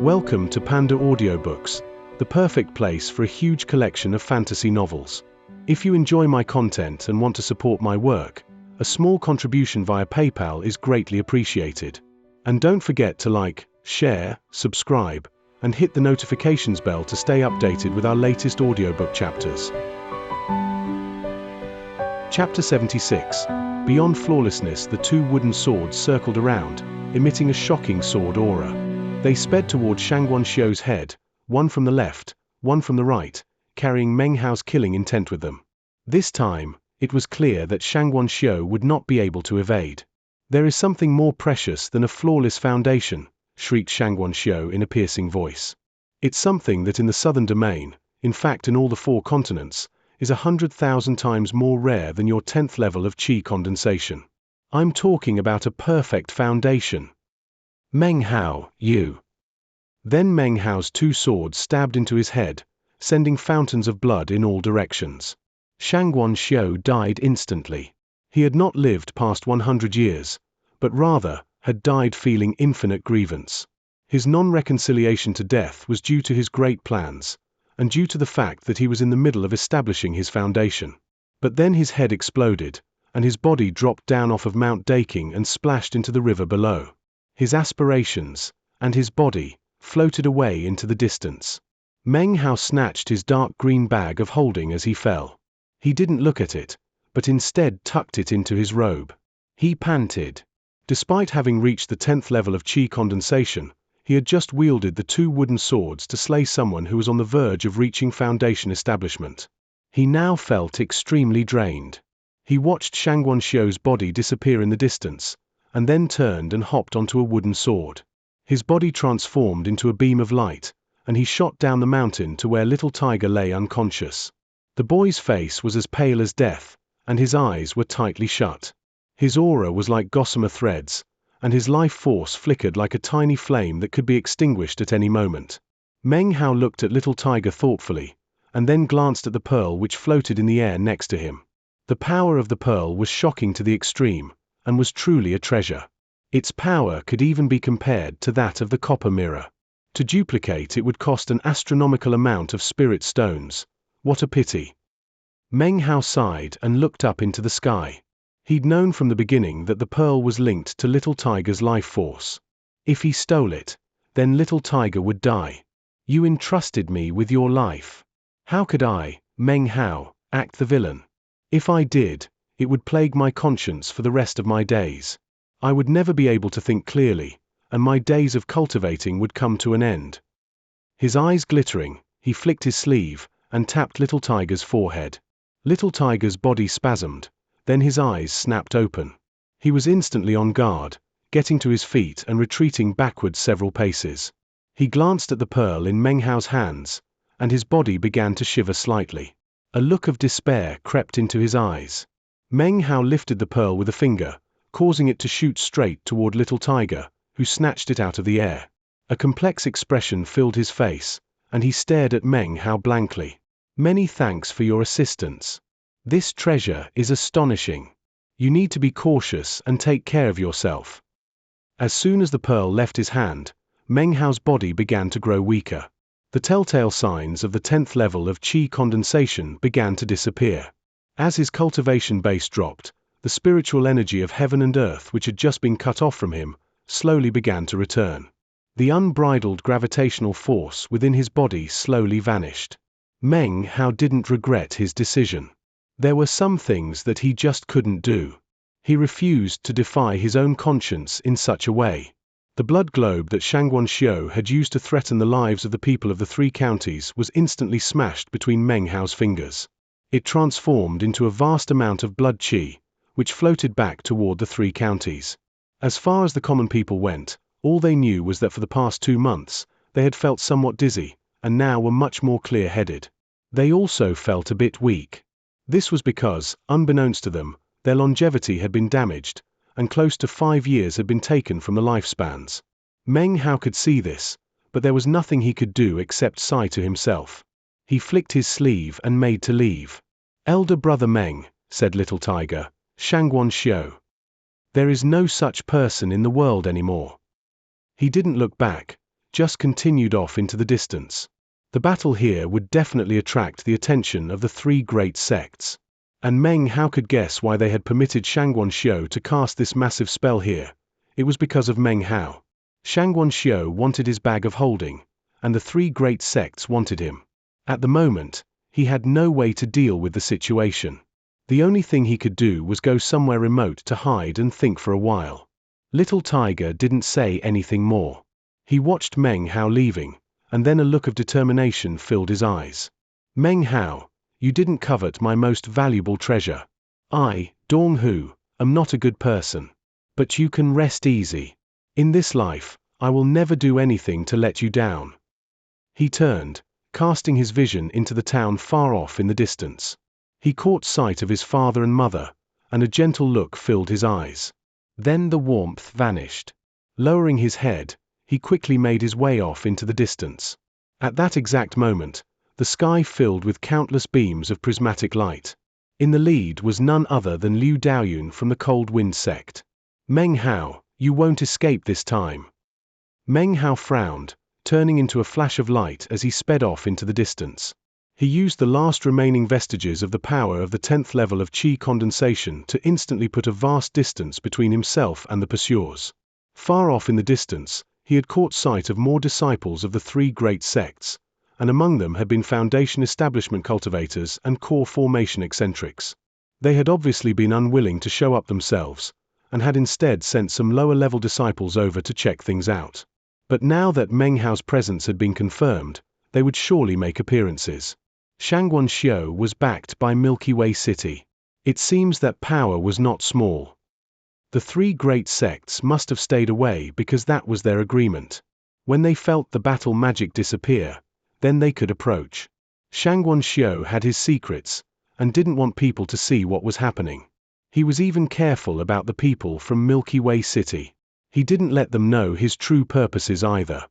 Welcome to PandaAudioBooks, the perfect place for a huge collection of fantasy novels. If you enjoy my content and want to support my work, a small contribution via PayPal is greatly appreciated. And don't forget to like, share, subscribe, and hit the notifications bell to stay updated with our latest audiobook chapters. Chapter 76. Beyond flawlessness, the two wooden swords circled around, emitting a shocking sword aura. They sped toward Xianxia's head, one from the left, one from the right, carrying Meng Hao's killing intent with them. This time, it was clear that Xianxia would not be able to evade. "There is something more precious than a flawless foundation," shrieked Xianxia in a piercing voice. "It's something that in the southern domain, in fact in all the 4 continents, is 100,000 times more rare than your 10th level of qi condensation. I'm talking about a perfect foundation. Meng Hao, you." Then Meng Hao's 2 swords stabbed into his head, sending fountains of blood in all directions. Xianxia died instantly. He had not lived past 100 years, but rather had died feeling infinite grievance. His non-reconciliation to death was due to his great plans, and due to the fact that he was in the middle of establishing his foundation. But then his head exploded, and his body dropped down off of Mount Daking and splashed into the river below. His aspirations, and his body, floated away into the distance. Meng Hao snatched his dark green bag of holding as he fell. He didn't look at it, but instead tucked it into his robe. He panted. Despite having reached the 10th level of qi condensation, he had just wielded the 2 wooden swords to slay someone who was on the verge of reaching foundation establishment. He now felt extremely drained. He watched Xianxia's body disappear in the distance, and then turned and hopped onto a wooden sword. His body transformed into a beam of light, and he shot down the mountain to where little Tiger lay unconscious. The boy's face was as pale as death, and his eyes were tightly shut. His aura was like gossamer threads, and his life force flickered like a tiny flame that could be extinguished at any moment. Meng Hao looked at little Tiger thoughtfully, and then glanced at the pearl which floated in the air next to him. The power of the pearl was shocking to the extreme, and was truly a treasure. Its power could even be compared to that of the copper mirror. To duplicate it would cost an astronomical amount of spirit stones. What a pity. Meng Hao sighed and looked up into the sky. He'd known from the beginning that the pearl was linked to little Tiger's life force. If he stole it, then little Tiger would die. "You entrusted me with your life. How could I, Meng Hao, act the villain? If I did, it would plague my conscience for the rest of my days. I would never be able to think clearly, and my days of cultivating would come to an end." His eyes glittering, he flicked his sleeve, and tapped little Tiger's forehead. Little Tiger's body spasmed, then his eyes snapped open. He was instantly on guard, getting to his feet and retreating backwards several paces. He glanced at the pearl in Meng Hao's hands, and his body began to shiver slightly. A look of despair crept into his eyes. Meng Hao lifted the pearl with a finger, causing it to shoot straight toward little Tiger, who snatched it out of the air. A complex expression filled his face, and he stared at Meng Hao blankly. "Many thanks for your assistance. This treasure is astonishing. You need to be cautious and take care of yourself." As soon as the pearl left his hand, Meng Hao's body began to grow weaker. The telltale signs of the 10th level of qi condensation began to disappear. As his cultivation base dropped, the spiritual energy of heaven and earth which had just been cut off from him, slowly began to return. The unbridled gravitational force within his body slowly vanished. Meng Hao didn't regret his decision. There were some things that he just couldn't do. He refused to defy his own conscience in such a way. The blood globe that Xianxia had used to threaten the lives of the people of the 3 counties was instantly smashed between Meng Hao's fingers. It transformed into a vast amount of blood qi, which floated back toward the 3 counties. As far as the common people went, all they knew was that for the past 2 months, they had felt somewhat dizzy, and now were much more clear-headed. They also felt a bit weak. This was because, unbeknownst to them, their longevity had been damaged, and close to 5 years had been taken from the lifespans. Meng Hao could see this, but there was nothing he could do except sigh to himself. He flicked his sleeve and made to leave. "Elder brother Meng," said little Tiger, "Xianxia. There is no such person in the world anymore." He didn't look back, just continued off into the distance. The battle here would definitely attract the attention of the three great sects. And Meng Hao could guess why they had permitted Xianxia to cast this massive spell here. It was because of Meng Hao. Xianxia wanted his bag of holding, and the three great sects wanted him. At the moment, he had no way to deal with the situation. The only thing he could do was go somewhere remote to hide and think for a while. Little Tiger didn't say anything more. He watched Meng Hao leaving, and then a look of determination filled his eyes. Meng Hao, you didn't covet my most valuable treasure. I, Dong Hu, am not a good person. But you can rest easy. In this life, I will never do anything to let you down. He turned, casting his vision into the town far off in the distance. He caught sight of his father and mother, and a gentle look filled his eyes. Then the warmth vanished. Lowering his head, he quickly made his way off into the distance. At that exact moment, the sky filled with countless beams of prismatic light. In the lead was none other than Liu Daoyun from the Cold Wind sect. Meng Hao, you won't escape this time. Meng Hao frowned, turning into a flash of light as he sped off into the distance. He used the last remaining vestiges of the power of the 10th level of Qi condensation to instantly put a vast distance between himself and the pursuers. Far off in the distance, he had caught sight of more disciples of the three great sects, and among them had been Foundation establishment cultivators and core formation eccentrics. They had obviously been unwilling to show up themselves, and had instead sent some lower-level disciples over to check things out. But now that Meng Hao's presence had been confirmed, they would surely make appearances. Xianxia was backed by Milky Way City. It seems that power was not small. The three great sects must have stayed away because that was their agreement. When they felt the battle magic disappear, then they could approach. Xianxia had his secrets, and didn't want people to see what was happening. He was even careful about the people from Milky Way City. He didn't let them know his true purposes either.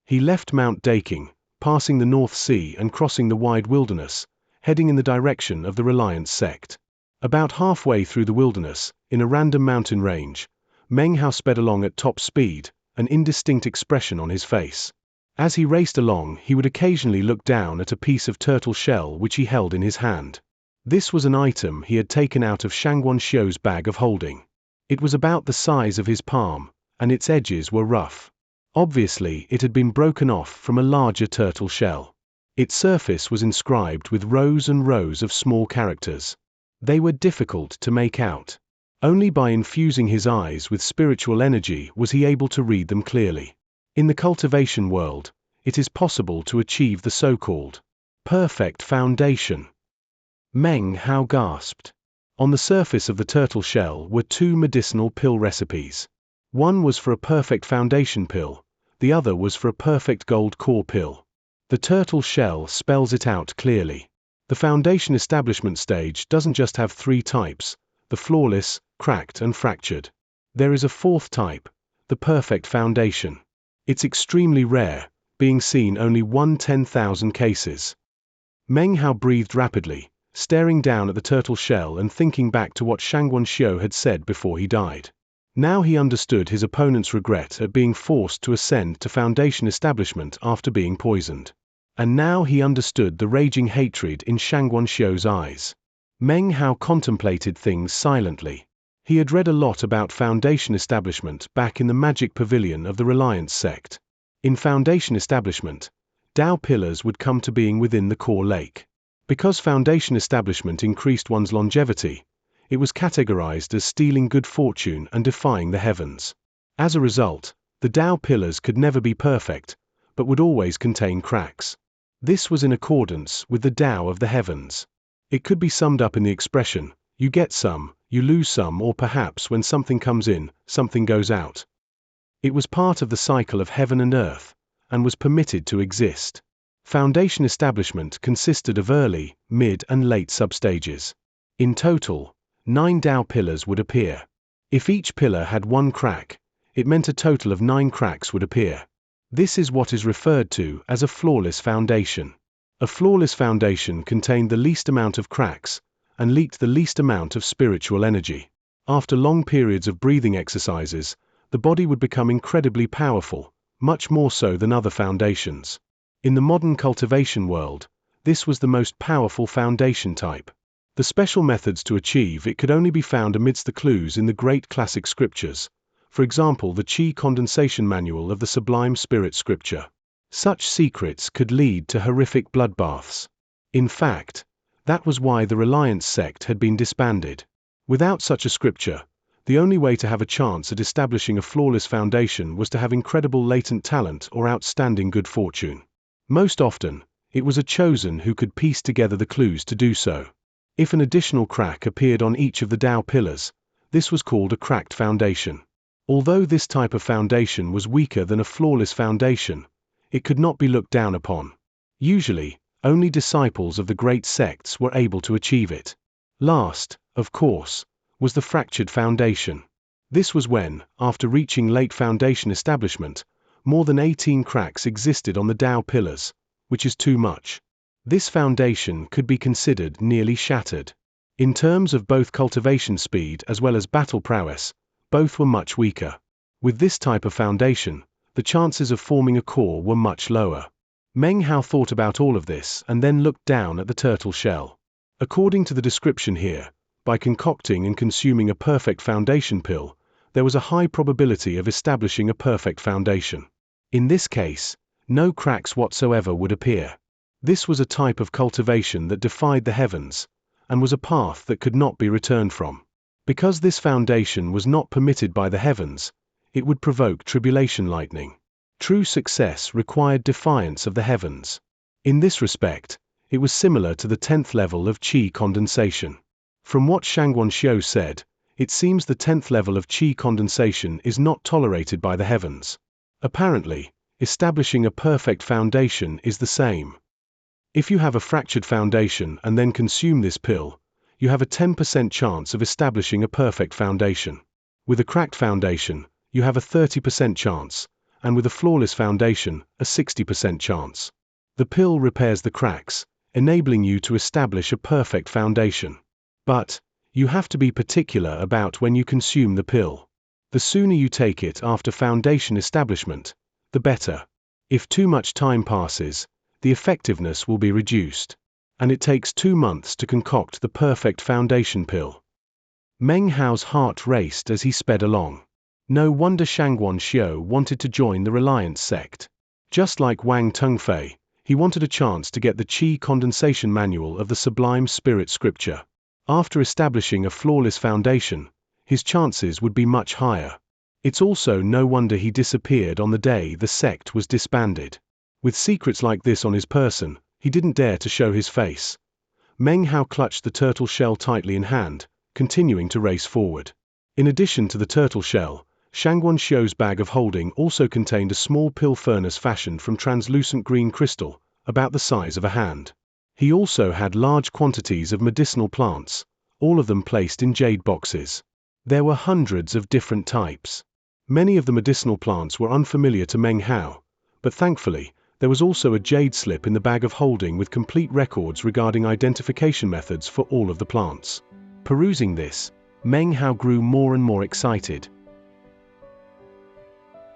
He left Mount Daking, passing the North Sea and crossing the wide wilderness, heading in the direction of the Reliance sect. About halfway through the wilderness, in a random mountain range, Meng Hao sped along at top speed, an indistinct expression on his face. As he raced along, he would occasionally look down at a piece of turtle shell which he held in his hand. This was an item he had taken out of Xianxia's bag of holding. It was about the size of his palm, and its edges were rough. Obviously, it had been broken off from a larger turtle shell. Its surface was inscribed with rows and rows of small characters. They were difficult to make out. Only by infusing his eyes with spiritual energy was he able to read them clearly. In the cultivation world, it is possible to achieve the so-called perfect foundation. Meng Hao gasped. On the surface of the turtle shell were two medicinal pill recipes. One was for a perfect foundation pill, the other was for a perfect gold core pill. The turtle shell spells it out clearly. The foundation establishment stage doesn't just have three types, the flawless, cracked and fractured. There is a fourth type, the perfect foundation. It's extremely rare, being seen only 1/10,000 cases. Meng Hao breathed rapidly, staring down at the turtle shell and thinking back to what Xianxia had said before he died. Now he understood his opponent's regret at being forced to ascend to Foundation establishment after being poisoned. And now he understood the raging hatred in Xianxia's eyes. Meng Hao contemplated things silently. He had read a lot about Foundation establishment back in the magic pavilion of the Reliance sect. In Foundation establishment, Dao pillars would come to being within the core lake. Because Foundation establishment increased one's longevity, it was categorized as stealing good fortune and defying the heavens. As a result, the Dao pillars could never be perfect, but would always contain cracks. This was in accordance with the Dao of the heavens. It could be summed up in the expression, you get some, you lose some, or perhaps when something comes in, something goes out. It was part of the cycle of heaven and earth, and was permitted to exist. Foundation establishment consisted of early, mid and late substages. In total, 9 Dao pillars would appear. If each pillar had one crack, it meant a total of 9 cracks would appear. This is what is referred to as a flawless foundation. A flawless foundation contained the least amount of cracks, and leaked the least amount of spiritual energy. After long periods of breathing exercises, the body would become incredibly powerful, much more so than other foundations. In the modern cultivation world, this was the most powerful foundation type. The special methods to achieve it could only be found amidst the clues in the great classic scriptures, for example the Qi condensation manual of the Sublime Spirit Scripture. Such secrets could lead to horrific bloodbaths. In fact, that was why the Reliance sect had been disbanded. Without such a scripture, the only way to have a chance at establishing a flawless foundation was to have incredible latent talent or outstanding good fortune. Most often, it was a chosen who could piece together the clues to do so. If an additional crack appeared on each of the Tao pillars, this was called a cracked foundation. Although this type of foundation was weaker than a flawless foundation, it could not be looked down upon. Usually, only disciples of the great sects were able to achieve it. Last, of course, was the fractured foundation. This was when, after reaching late foundation establishment, more than 18 cracks existed on the Tao pillars, which is too much. This foundation could be considered nearly shattered. In terms of both cultivation speed as well as battle prowess, both were much weaker. With this type of foundation, the chances of forming a core were much lower. Meng Hao thought about all of this and then looked down at the turtle shell. According to the description here, by concocting and consuming a perfect foundation pill, there was a high probability of establishing a perfect foundation. In this case, no cracks whatsoever would appear. This was a type of cultivation that defied the heavens, and was a path that could not be returned from. Because this foundation was not permitted by the heavens, it would provoke tribulation lightning. True success required defiance of the heavens. In this respect, it was similar to the 10th level of Qi condensation. From what Xianxia said, it seems the 10th level of Qi condensation is not tolerated by the heavens. Apparently, establishing a perfect foundation is the same. If you have a fractured foundation and then consume this pill, you have a 10% chance of establishing a perfect foundation. With a cracked foundation, you have a 30% chance, and with a flawless foundation, a 60% chance. The pill repairs the cracks, enabling you to establish a perfect foundation. But, you have to be particular about when you consume the pill. The sooner you take it after foundation establishment, the better. If too much time passes, the effectiveness will be reduced. And it takes 2 months to concoct the perfect foundation pill. Meng Hao's heart raced as he sped along. No wonder Xianxia wanted to join the Reliance sect. Just like Wang Tengfei, he wanted a chance to get the Qi condensation manual of the Sublime Spirit Scripture. After establishing a flawless foundation, his chances would be much higher. It's also no wonder he disappeared on the day the sect was disbanded. With secrets like this on his person, he didn't dare to show his face. Meng Hao clutched the turtle shell tightly in hand, continuing to race forward. In addition to the turtle shell, Xianxua's bag of holding also contained a small pill furnace fashioned from translucent green crystal, about the size of a hand. He also had large quantities of medicinal plants, all of them placed in jade boxes. There were hundreds of different types. Many of the medicinal plants were unfamiliar to Meng Hao, but thankfully, there was also a jade slip in the bag of holding with complete records regarding identification methods for all of the plants. Perusing this, Meng Hao grew more and more excited.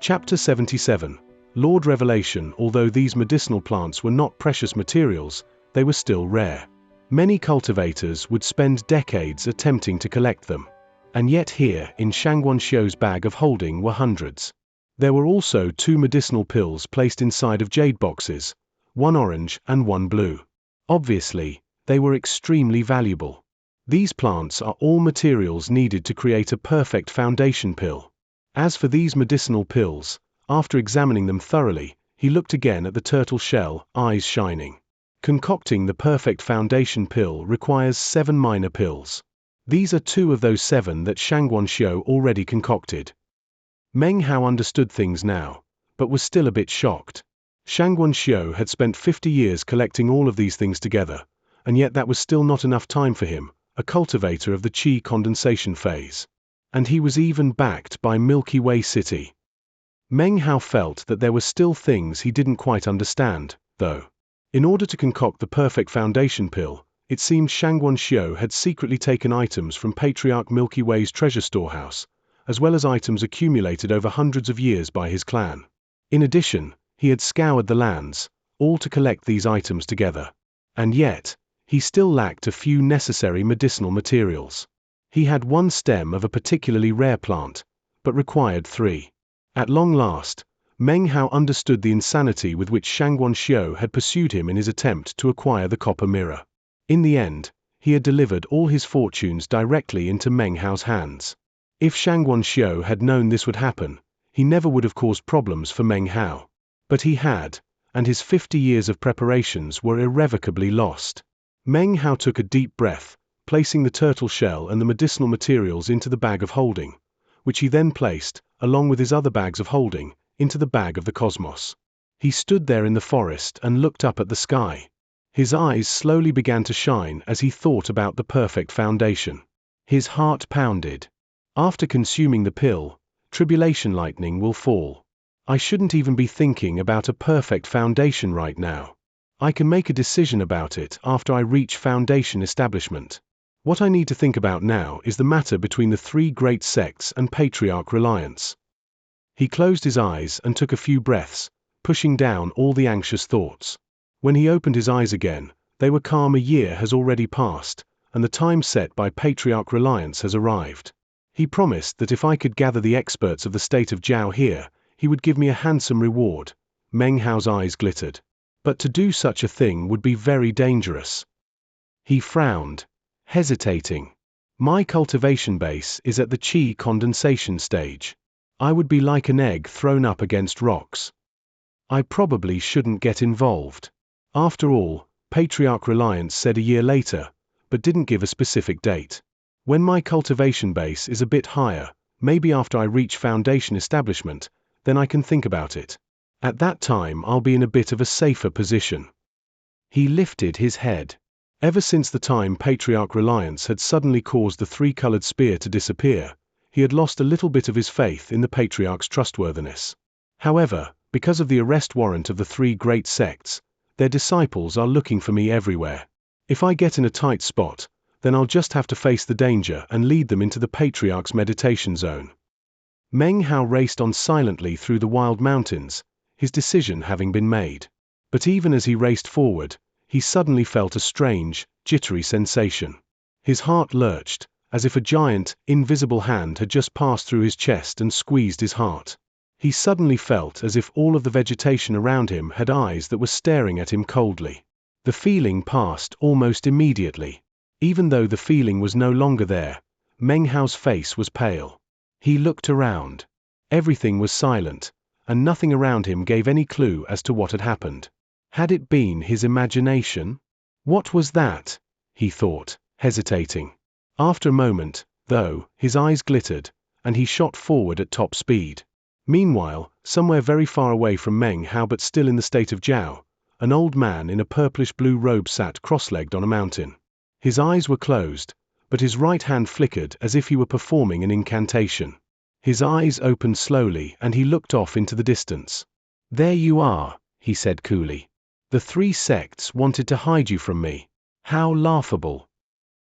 Chapter 77. Lord Revelation. Although these medicinal plants were not precious materials, they were still rare. Many cultivators would spend decades attempting to collect them. And yet here, in Xianxua's bag of holding were hundreds. There were also 2 medicinal pills placed inside of jade boxes, one orange and one blue. Obviously, they were extremely valuable. These plants are all materials needed to create a perfect foundation pill. As for these medicinal pills, after examining them thoroughly, he looked again at the turtle shell, eyes shining. Concocting the perfect foundation pill requires 7 minor pills. These are 2 of those 7 that Xianxia already concocted. Meng Hao understood things now, but was still a bit shocked. Xianxia had spent 50 years collecting all of these things together, and yet that was still not enough time for him, a cultivator of the Qi condensation phase. And he was even backed by Milky Way City. Meng Hao felt that there were still things he didn't quite understand, though. In order to concoct the perfect foundation pill, it seemed Xianxia had secretly taken items from Patriarch Milky Way's treasure storehouse, as well as items accumulated over hundreds of years by his clan. In addition, he had scoured the lands, all to collect these items together. And yet, he still lacked a few necessary medicinal materials. He had one stem of a particularly rare plant, but required 3. At long last, Meng Hao understood the insanity with which Xianxia had pursued him in his attempt to acquire the copper mirror. In the end, he had delivered all his fortunes directly into Meng Hao's hands. If Xianxia had known this would happen, he never would have caused problems for Meng Hao. But he had, and his 50 years of preparations were irrevocably lost. Meng Hao took a deep breath, placing the turtle shell and the medicinal materials into the bag of holding, which he then placed, along with his other bags of holding, into the bag of the cosmos. He stood there in the forest and looked up at the sky. His eyes slowly began to shine as he thought about the perfect foundation. His heart pounded. After consuming the pill, tribulation lightning will fall. I shouldn't even be thinking about a perfect foundation right now. I can make a decision about it after I reach foundation establishment. What I need to think about now is the matter between the 3 great sects and Patriarch Reliance. He closed his eyes and took a few breaths, pushing down all the anxious thoughts. When he opened his eyes again, they were calm. A year has already passed, and the time set by Patriarch Reliance has arrived. He promised that if I could gather the experts of the state of Zhao here, he would give me a handsome reward. Meng Hao's eyes glittered. But to do such a thing would be very dangerous. He frowned, hesitating. My cultivation base is at the qi condensation stage. I would be like an egg thrown up against rocks. I probably shouldn't get involved. After all, Patriarch Reliance said a year later, but didn't give a specific date. When my cultivation base is a bit higher, maybe after I reach foundation establishment, then I can think about it. At that time I'll be in a bit of a safer position. He lifted his head. Ever since the time Patriarch Reliance had suddenly caused the 3-colored spear to disappear, he had lost a little bit of his faith in the Patriarch's trustworthiness. However, because of the arrest warrant of the 3 great sects, their disciples are looking for me everywhere. If I get in a tight spot, then I'll just have to face the danger and lead them into the Patriarch's meditation zone. Meng Hao raced on silently through the wild mountains, his decision having been made. But even as he raced forward, he suddenly felt a strange, jittery sensation. His heart lurched, as if a giant, invisible hand had just passed through his chest and squeezed his heart. He suddenly felt as if all of the vegetation around him had eyes that were staring at him coldly. The feeling passed almost immediately. Even though the feeling was no longer there, Meng Hao's face was pale. He looked around. Everything was silent, and nothing around him gave any clue as to what had happened. Had it been his imagination? What was that? He thought, hesitating. After a moment, though, his eyes glittered, and he shot forward at top speed. Meanwhile, somewhere very far away from Meng Hao but still in the state of Zhao, an old man in a purplish-blue robe sat cross-legged on a mountain. His eyes were closed, but his right hand flickered as if he were performing an incantation. His eyes opened slowly and he looked off into the distance. "There you are," he said coolly. "The 3 sects wanted to hide you from me. How laughable."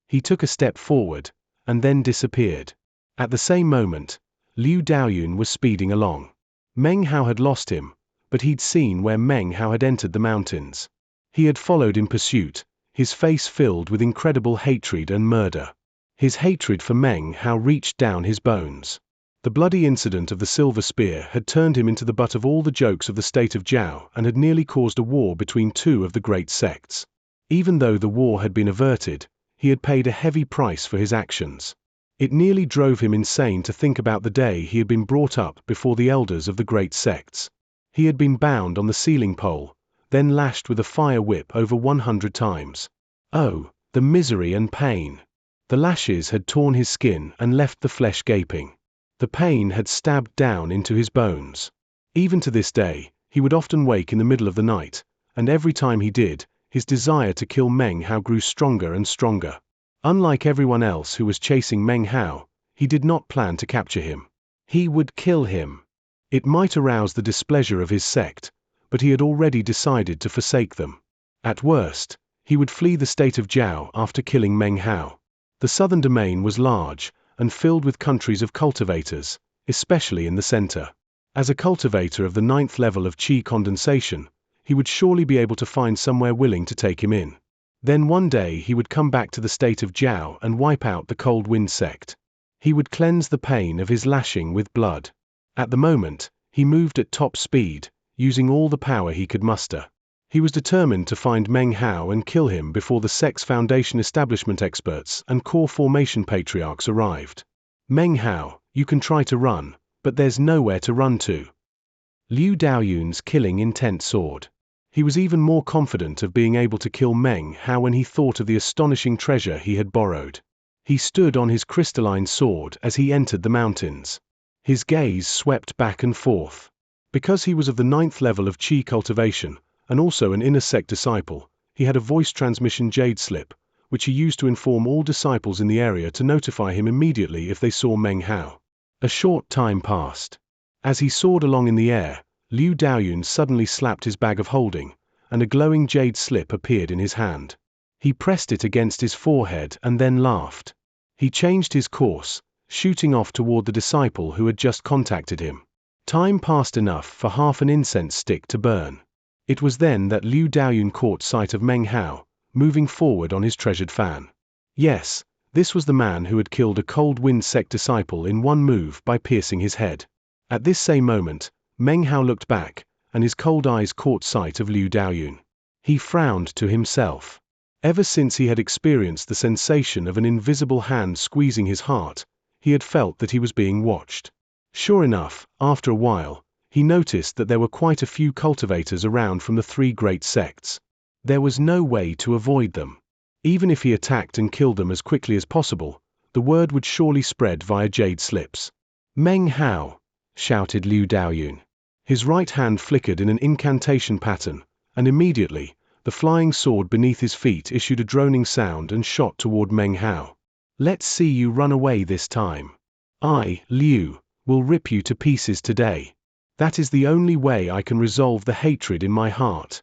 He took a step forward, and then disappeared. At the same moment, Liu Daoyun was speeding along. Meng Hao had lost him, but he'd seen where Meng Hao had entered the mountains. He had followed in pursuit, his face filled with incredible hatred and murder. His hatred for Meng Hao reached down his bones. The bloody incident of the silver spear had turned him into the butt of all the jokes of the state of Zhao and had nearly caused a war between 2 of the great sects. Even though the war had been averted, he had paid a heavy price for his actions. It nearly drove him insane to think about the day he had been brought up before the elders of the great sects. He had been bound on the ceiling pole, then lashed with a fire whip over 100 times. Oh, the misery and pain! The lashes had torn his skin and left the flesh gaping. The pain had stabbed down into his bones. Even to this day, he would often wake in the middle of the night, and every time he did, his desire to kill Meng Hao grew stronger and stronger. Unlike everyone else who was chasing Meng Hao, he did not plan to capture him. He would kill him. It might arouse the displeasure of his sect, but he had already decided to forsake them. At worst, he would flee the state of Zhao after killing Meng Hao. The southern domain was large, and filled with countries of cultivators, especially in the center. As a cultivator of the 9th level of qi condensation, he would surely be able to find somewhere willing to take him in. Then one day he would come back to the state of Jiao and wipe out the Cold Wind sect. He would cleanse the pain of his lashing with blood. At the moment, he moved at top speed, using all the power he could muster. He was determined to find Meng Hao and kill him before the sect's foundation establishment experts and core formation patriarchs arrived. Meng Hao, you can try to run, but there's nowhere to run to. Liu Daoyun's killing intent soared. He was even more confident of being able to kill Meng Hao when he thought of the astonishing treasure he had borrowed. He stood on his crystalline sword as he entered the mountains. His gaze swept back and forth. Because he was of the 9th level of qi cultivation, and also an inner sect disciple, he had a voice transmission jade slip, which he used to inform all disciples in the area to notify him immediately if they saw Meng Hao. A short time passed. As he soared along in the air, Liu Daoyun suddenly slapped his bag of holding, and a glowing jade slip appeared in his hand. He pressed it against his forehead and then laughed. He changed his course, shooting off toward the disciple who had just contacted him. Time passed enough for half an incense stick to burn. It was then that Liu Daoyun caught sight of Meng Hao, moving forward on his treasured fan. Yes, this was the man who had killed a Cold Wind sect disciple in one move by piercing his head. At this same moment, Meng Hao looked back, and his cold eyes caught sight of Liu Daoyun. He frowned to himself. Ever since he had experienced the sensation of an invisible hand squeezing his heart, he had felt that he was being watched. Sure enough, after a while, he noticed that there were quite a few cultivators around from the 3 great sects. There was no way to avoid them. Even if he attacked and killed them as quickly as possible, the word would surely spread via jade slips. Meng Hao, shouted Liu Daoyun. His right hand flickered in an incantation pattern, and immediately, the flying sword beneath his feet issued a droning sound and shot toward Meng Hao. Let's see you run away this time. I, Liu, will rip you to pieces today. That is the only way I can resolve the hatred in my heart.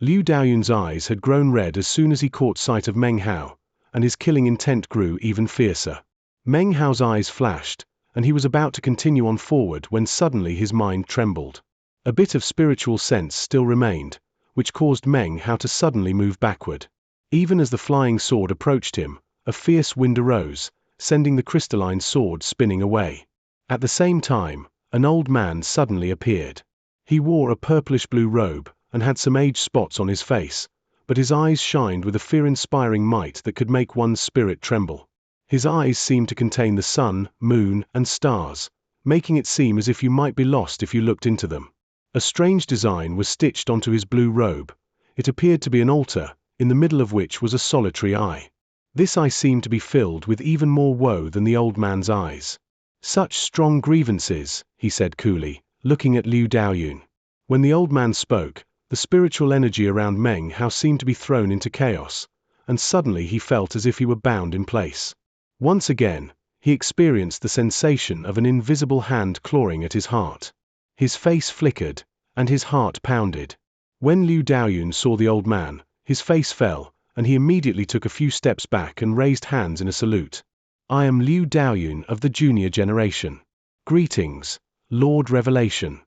Liu Daoyun's eyes had grown red as soon as he caught sight of Meng Hao, and his killing intent grew even fiercer. Meng Hao's eyes flashed, and he was about to continue on forward when suddenly his mind trembled. A bit of spiritual sense still remained, which caused Meng Hao to suddenly move backward. Even as the flying sword approached him, a fierce wind arose, sending the crystalline sword spinning away. At the same time, an old man suddenly appeared. He wore a purplish-blue robe, and had some age spots on his face, but his eyes shined with a fear-inspiring might that could make one's spirit tremble. His eyes seemed to contain the sun, moon, and stars, making it seem as if you might be lost if you looked into them. A strange design was stitched onto his blue robe. It appeared to be an altar, in the middle of which was a solitary eye. This eye seemed to be filled with even more woe than the old man's eyes. Such strong grievances, he said coolly, looking at Liu Daoyun. When the old man spoke, the spiritual energy around Meng Hao seemed to be thrown into chaos, and suddenly he felt as if he were bound in place. Once again, he experienced the sensation of an invisible hand clawing at his heart. His face flickered, and his heart pounded. When Liu Daoyun saw the old man, his face fell, and he immediately took a few steps back and raised hands in a salute. I am Liu Daoyun of the junior generation. Greetings, Lord Revelation.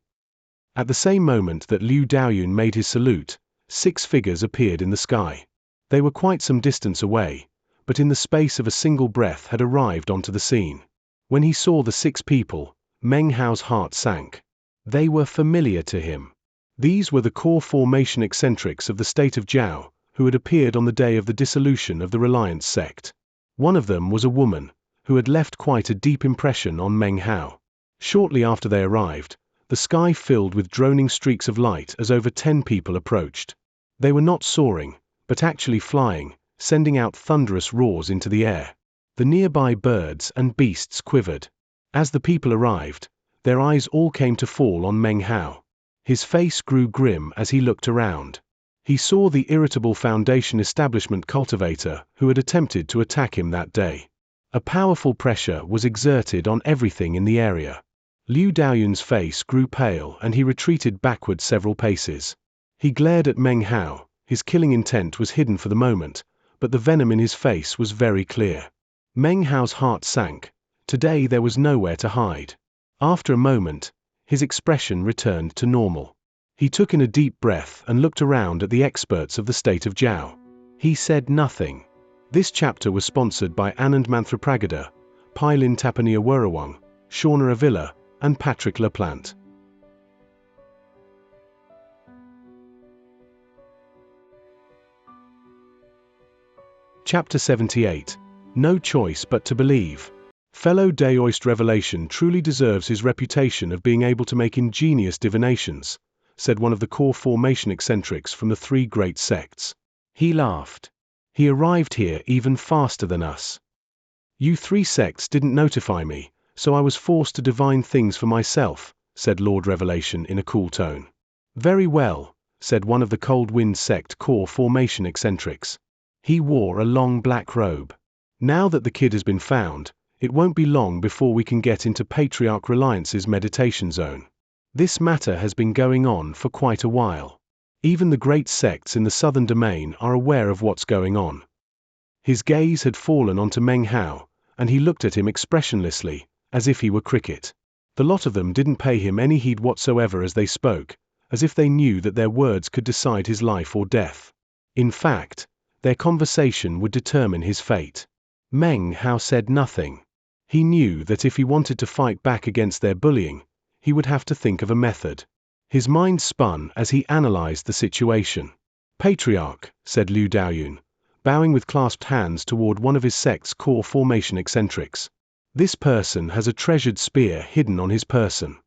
At the same moment that Liu Daoyun made his salute, 6 figures appeared in the sky. They were quite some distance away, but in the space of a single breath had arrived onto the scene. When he saw the 6 people, Meng Hao's heart sank. They were familiar to him. These were the core formation eccentrics of the state of Jiao, who had appeared on the day of the dissolution of the Reliance sect. One of them was a woman, who had left quite a deep impression on Meng Hao. Shortly after they arrived, the sky filled with droning streaks of light as over 10 people approached. They were not soaring, but actually flying, sending out thunderous roars into the air. The nearby birds and beasts quivered. As the people arrived, their eyes all came to fall on Meng Hao. His face grew grim as he looked around. He saw the irritable Foundation establishment cultivator who had attempted to attack him that day. A powerful pressure was exerted on everything in the area. Liu Daoyun's face grew pale and he retreated backward several paces. He glared at Meng Hao. His killing intent was hidden for the moment, but the venom in his face was very clear. Meng Hao's heart sank. Today there was nowhere to hide. After a moment, his expression returned to normal. He took in a deep breath and looked around at the experts of the state of Zhao. He said nothing. This chapter was sponsored by Anand Manthrapragada, Pailin Tapania Wurawang, Shauna Avila, and Patrick Laplante. Chapter 78. No choice but to believe. Fellow Daoist Revelation truly deserves his reputation of being able to make ingenious divinations, said one of the core formation eccentrics from the three great sects. He laughed. He arrived here even faster than us. You three sects didn't notify me, so I was forced to divine things for myself, said Lord Revelation in a cool tone. Very well, said one of the Cold Wind sect core formation eccentrics. He wore a long black robe. Now that the kid has been found, it won't be long before we can get into Patriarch Reliance's meditation zone. This matter has been going on for quite a while. Even the great sects in the southern domain are aware of what's going on. His gaze had fallen onto Meng Hao, and he looked at him expressionlessly, as if he were cricket. The lot of them didn't pay him any heed whatsoever as they spoke, as if they knew that their words could decide his life or death. In fact, their conversation would determine his fate. Meng Hao said nothing. He knew that if he wanted to fight back against their bullying, he would have to think of a method. His mind spun as he analyzed the situation. Patriarch, said Liu Daoyun, bowing with clasped hands toward one of his sect's core formation eccentrics. This person has a treasured spear hidden on his person.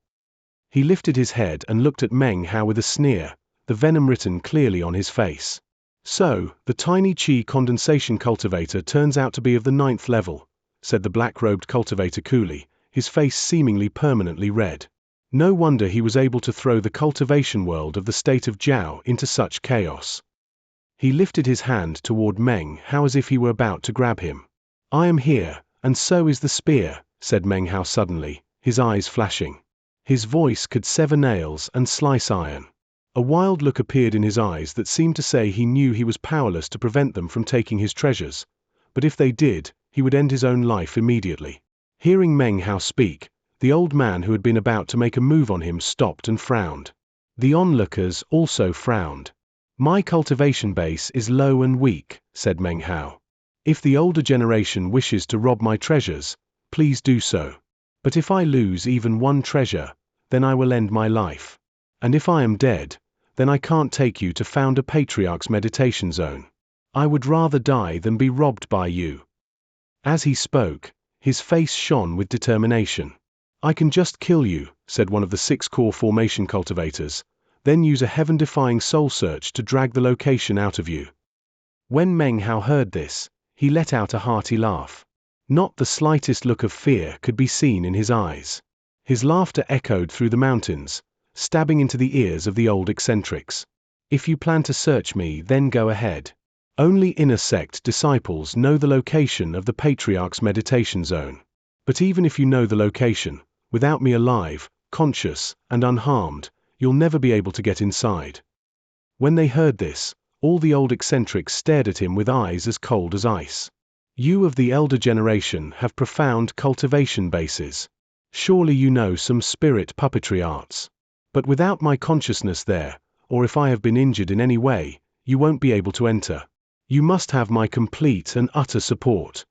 He lifted his head and looked at Meng Hao with a sneer, the venom written clearly on his face. So, the tiny Qi condensation cultivator turns out to be of the 9th level, said the black-robed cultivator coolly, his face seemingly permanently red. No wonder he was able to throw the cultivation world of the state of Zhao into such chaos. He lifted his hand toward Meng Hao as if he were about to grab him. I am here, and so is the spear, said Meng Hao suddenly, his eyes flashing. His voice could sever nails and slice iron. A wild look appeared in his eyes that seemed to say he knew he was powerless to prevent them from taking his treasures, but if they did, he would end his own life immediately. Hearing Meng Hao speak, the old man who had been about to make a move on him stopped and frowned. The onlookers also frowned. My cultivation base is low and weak, said Meng Hao. If the older generation wishes to rob my treasures, please do so. But if I lose even one treasure, then I will end my life. And if I am dead, then I can't take you to found a Patriarch's meditation zone. I would rather die than be robbed by you. As he spoke, his face shone with determination. I can just kill you, said one of the 6 core formation cultivators, then use a heaven-defying soul search to drag the location out of you. When Meng Hao heard this, he let out a hearty laugh. Not the slightest look of fear could be seen in his eyes. His laughter echoed through the mountains, stabbing into the ears of the old eccentrics. If you plan to search me, then go ahead. Only inner sect disciples know the location of the Patriarch's meditation zone. But even if you know the location, without me alive, conscious, and unharmed, you'll never be able to get inside. When they heard this, all the old eccentrics stared at him with eyes as cold as ice. You of the elder generation have profound cultivation bases. Surely you know some spirit puppetry arts. But without my consciousness there, or if I have been injured in any way, you won't be able to enter. You must have my complete and utter support.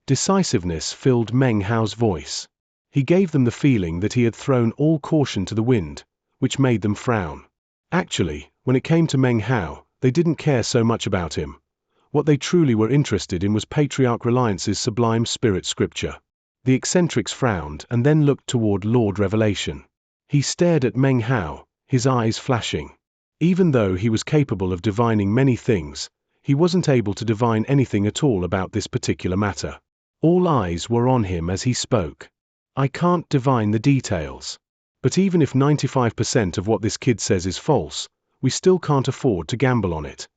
Decisiveness filled Meng Hao's voice. He gave them the feeling that he had thrown all caution to the wind, which made them frown. Actually, when it came to Meng Hao, they didn't care so much about him. What they truly were interested in was Patriarch Reliance's sublime spirit scripture. The eccentrics frowned and then looked toward Lord Revelation. He stared at Meng Hao, his eyes flashing. Even though he was capable of divining many things, he wasn't able to divine anything at all about this particular matter. All eyes were on him as he spoke. I can't divine the details. But even if 95% of what this kid says is false, we still can't afford to gamble on it.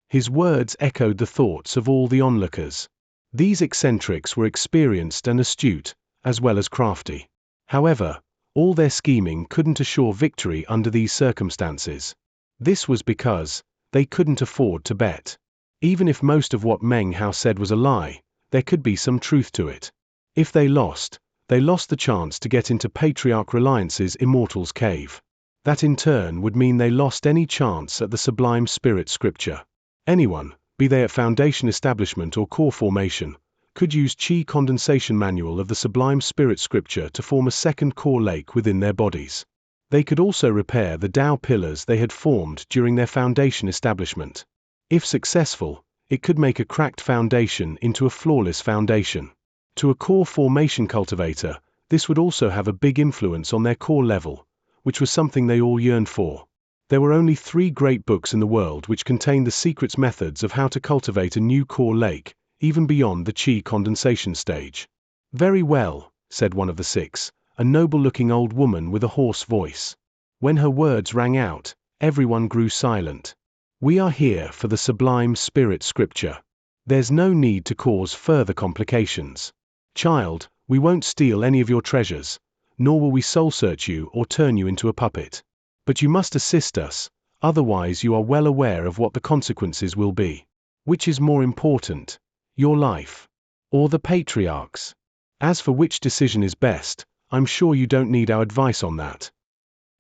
His words echoed the thoughts of all the onlookers. These eccentrics were experienced and astute, as well as crafty. However, all their scheming couldn't assure victory under these circumstances. This was because they couldn't afford to bet. Even if most of what Meng Hao said was a lie, there could be some truth to it. If they lost, They lost the chance to get into Patriarch Reliance's Immortal's Cave. That in turn would mean they lost any chance at the Sublime Spirit Scripture. Anyone, be they at Foundation Establishment or Core Formation, could use Qi Condensation Manual of the Sublime Spirit Scripture to form a second core lake within their bodies. They could also repair the Tao pillars they had formed during their Foundation establishment. If successful, it could make a cracked foundation into a flawless foundation. To a core formation cultivator, this would also have a big influence on their core level, which was something they all yearned for. There were only 3 great books in the world which contained the secret methods of how to cultivate a new core lake, even beyond the Qi condensation stage. "Very well," said one of the 6, a noble-looking old woman with a hoarse voice. When her words rang out, everyone grew silent. "We are here for the Sublime Spirit Scripture. There's no need to cause further complications. Child, we won't steal any of your treasures, nor will we soul-search you or turn you into a puppet. But you must assist us, otherwise you are well aware of what the consequences will be. Which is more important, your life, or the Patriarch's? As for which decision is best, I'm sure you don't need our advice on that."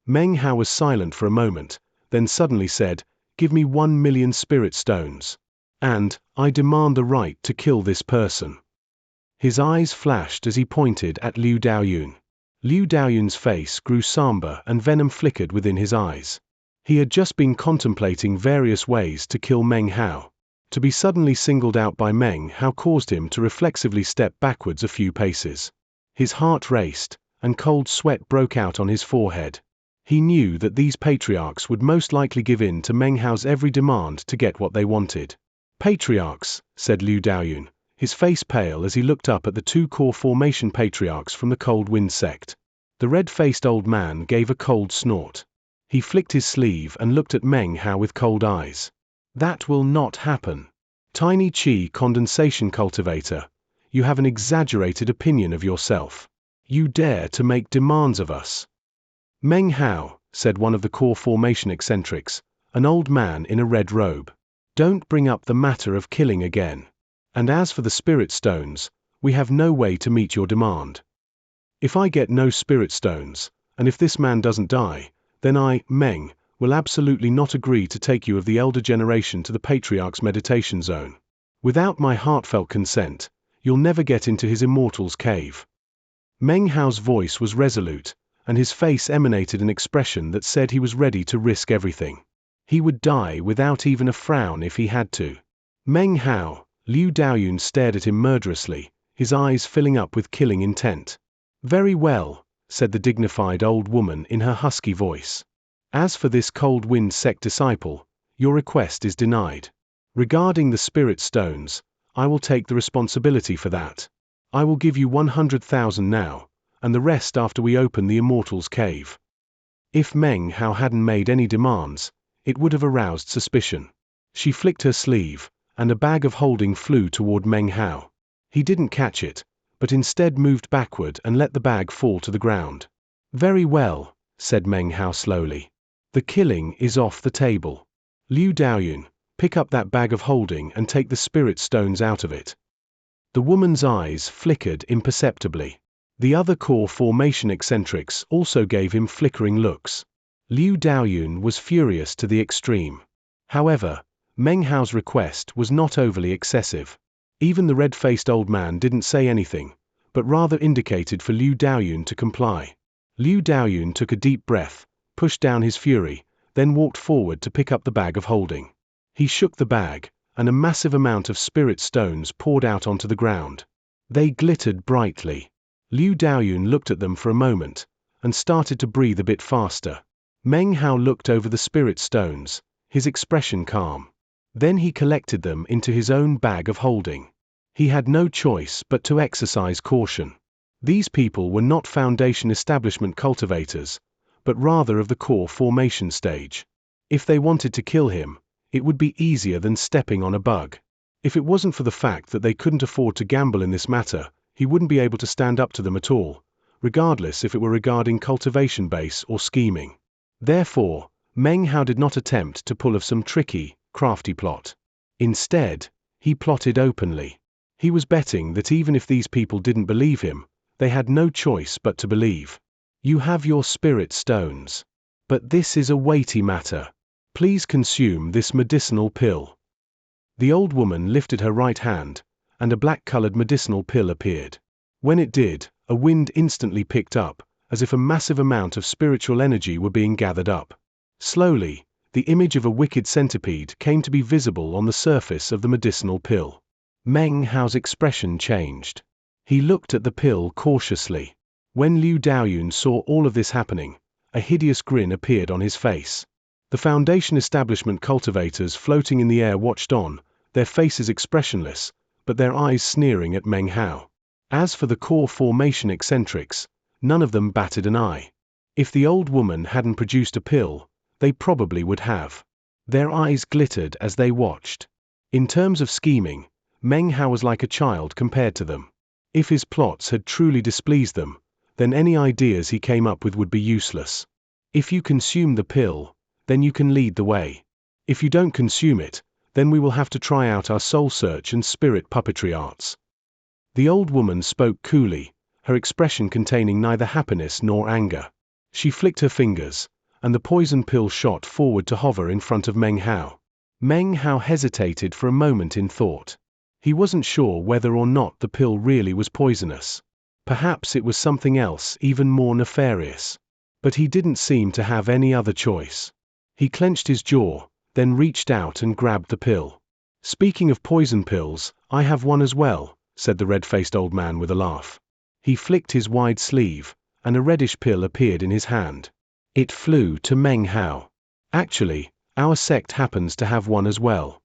Meng Hao was silent for a moment, then suddenly said, "Give me 1 million spirit stones. And, I demand the right to kill this person." His eyes flashed as he pointed at Liu Daoyun. Liu Daoyun's face grew somber and venom flickered within his eyes. He had just been contemplating various ways to kill Meng Hao. To be suddenly singled out by Meng Hao caused him to reflexively step backwards a few paces. His heart raced, and cold sweat broke out on his forehead. He knew that these patriarchs would most likely give in to Meng Hao's every demand to get what they wanted. "Patriarchs," said Liu Daoyun, his face pale as he looked up at the 2 core formation patriarchs from the Cold Wind sect. The red-faced old man gave a cold snort. He flicked his sleeve and looked at Meng Hao with cold eyes. "That will not happen. Tiny Qi condensation cultivator, you have an exaggerated opinion of yourself. You dare to make demands of us." "Meng Hao," said one of the core formation eccentrics, an old man in a red robe, "don't bring up the matter of killing again. And as for the spirit stones, we have no way to meet your demand. If I get no spirit stones, and if this man doesn't die, then I, Meng, will absolutely not agree to take you of the elder generation to the Patriarch's meditation zone. Without my heartfelt consent, you'll never get into his Immortal's Cave." Meng Hao's voice was resolute, and his face emanated an expression that said he was ready to risk everything. He would die without even a frown if he had to. "Meng Hao," Liu Daoyun stared at him murderously, his eyes filling up with killing intent. "Very well," said the dignified old woman in her husky voice. "As for this Cold Wind sect disciple, your request is denied. Regarding the spirit stones, I will take the responsibility for that. I will give you 100,000 now, and the rest after we open the Immortal's Cave." If Meng Hao hadn't made any demands, it would have aroused suspicion. She flicked her sleeve, and a bag of holding flew toward Meng Hao. He didn't catch it, but instead moved backward and let the bag fall to the ground. "Very well," said Meng Hao slowly. "The killing is off the table. Liu Daoyun, pick up that bag of holding and take the spirit stones out of it." The woman's eyes flickered imperceptibly. The other core formation eccentrics also gave him flickering looks. Liu Daoyun was furious to the extreme. However, Meng Hao's request was not overly excessive. Even the red-faced old man didn't say anything, but rather indicated for Liu Daoyun to comply. Liu Daoyun took a deep breath, pushed down his fury, then walked forward to pick up the bag of holding. He shook the bag, and a massive amount of spirit stones poured out onto the ground. They glittered brightly. Liu Daoyun looked at them for a moment, and started to breathe a bit faster. Meng Hao looked over the spirit stones, his expression calm. Then he collected them into his own bag of holding. He had no choice but to exercise caution. These people were not Foundation Establishment cultivators, but rather of the core formation stage. If they wanted to kill him, it would be easier than stepping on a bug. If it wasn't for the fact that they couldn't afford to gamble in this matter, he wouldn't be able to stand up to them at all, regardless if it were regarding cultivation base or scheming. Therefore, Meng Hao did not attempt to pull off some tricky, crafty plot. Instead, he plotted openly. He was betting that even if these people didn't believe him, They had no choice but to believe. You have your spirit stones. But this is a weighty matter. Please consume this medicinal pill. The old woman lifted her right hand, and a black-colored medicinal pill appeared. When it did, a wind instantly picked up, as if a massive amount of spiritual energy were being gathered up. Slowly, the image of a wicked centipede came to be visible on the surface of the medicinal pill. Meng Hao's expression changed. He looked at the pill cautiously. When Liu Daoyun saw all of this happening, a hideous grin appeared on his face. The Foundation establishment cultivators floating in the air watched on, their faces expressionless, but their eyes sneering at Meng Hao. As for the core formation eccentrics, none of them batted an eye. If the old woman hadn't produced a pill, they probably would have. Their eyes glittered as they watched. In terms of scheming, Meng Hao was like a child compared to them. If his plots had truly displeased them, then any ideas he came up with would be useless. If you consume the pill, then you can lead the way. If you don't consume it, then we will have to try out our soul search and spirit puppetry arts. The old woman spoke coolly, her expression containing neither happiness nor anger. She flicked her fingers, and the poison pill shot forward to hover in front of Meng Hao. Meng Hao hesitated for a moment in thought. He wasn't sure whether or not the pill really was poisonous. Perhaps it was something else even more nefarious. But he didn't seem to have any other choice. He clenched his jaw, then reached out and grabbed the pill. Speaking of poison pills, I have one as well, said the red-faced old man with a laugh. He flicked his wide sleeve, and a reddish pill appeared in his hand. It flew to Meng Hao. Actually, our sect happens to have one as well.